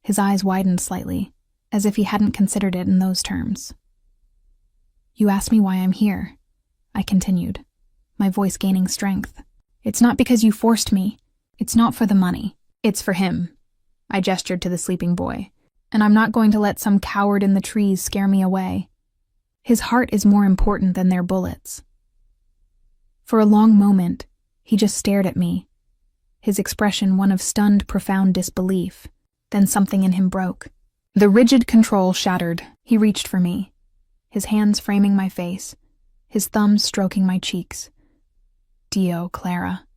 His eyes widened slightly, as if he hadn't considered it in those terms. "You asked me why I'm here," I continued, my voice gaining strength. "It's not because you forced me. It's not for the money. It's for him." I gestured to the sleeping boy. "And I'm not going to let some coward in the trees scare me away. His heart is more important than their bullets." For a long moment, he just stared at me, his expression one of stunned, profound disbelief. Then something in him broke. The rigid control shattered. He reached for me, his hands framing my face, his thumbs stroking my cheeks. "Dio, Clara,"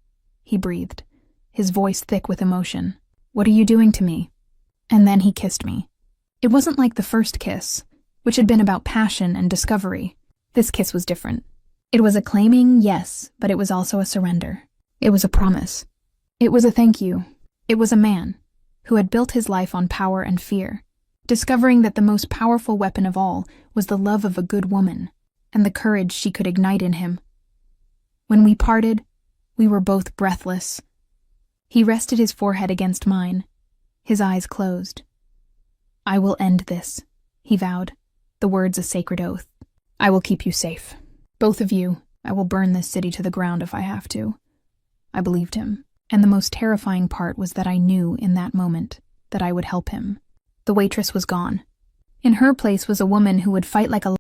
he breathed, his voice thick with emotion. "What are you doing to me?" And then he kissed me. It wasn't like the first kiss, which had been about passion and discovery. This kiss was different. It was a claiming yes, but it was also a surrender. It was a promise. It was a thank you. It was a man who had built his life on power and fear, discovering that the most powerful weapon of all was the love of a good woman and the courage she could ignite in him. When we parted, we were both breathless. He rested his forehead against mine, his eyes closed. "I will end this," he vowed, the words a sacred oath. "I will keep you safe. Both of you. I will burn this city to the ground if I have to." I believed him, and the most terrifying part was that I knew in that moment that I would help him. The waitress was gone. In her place was a woman who would fight like a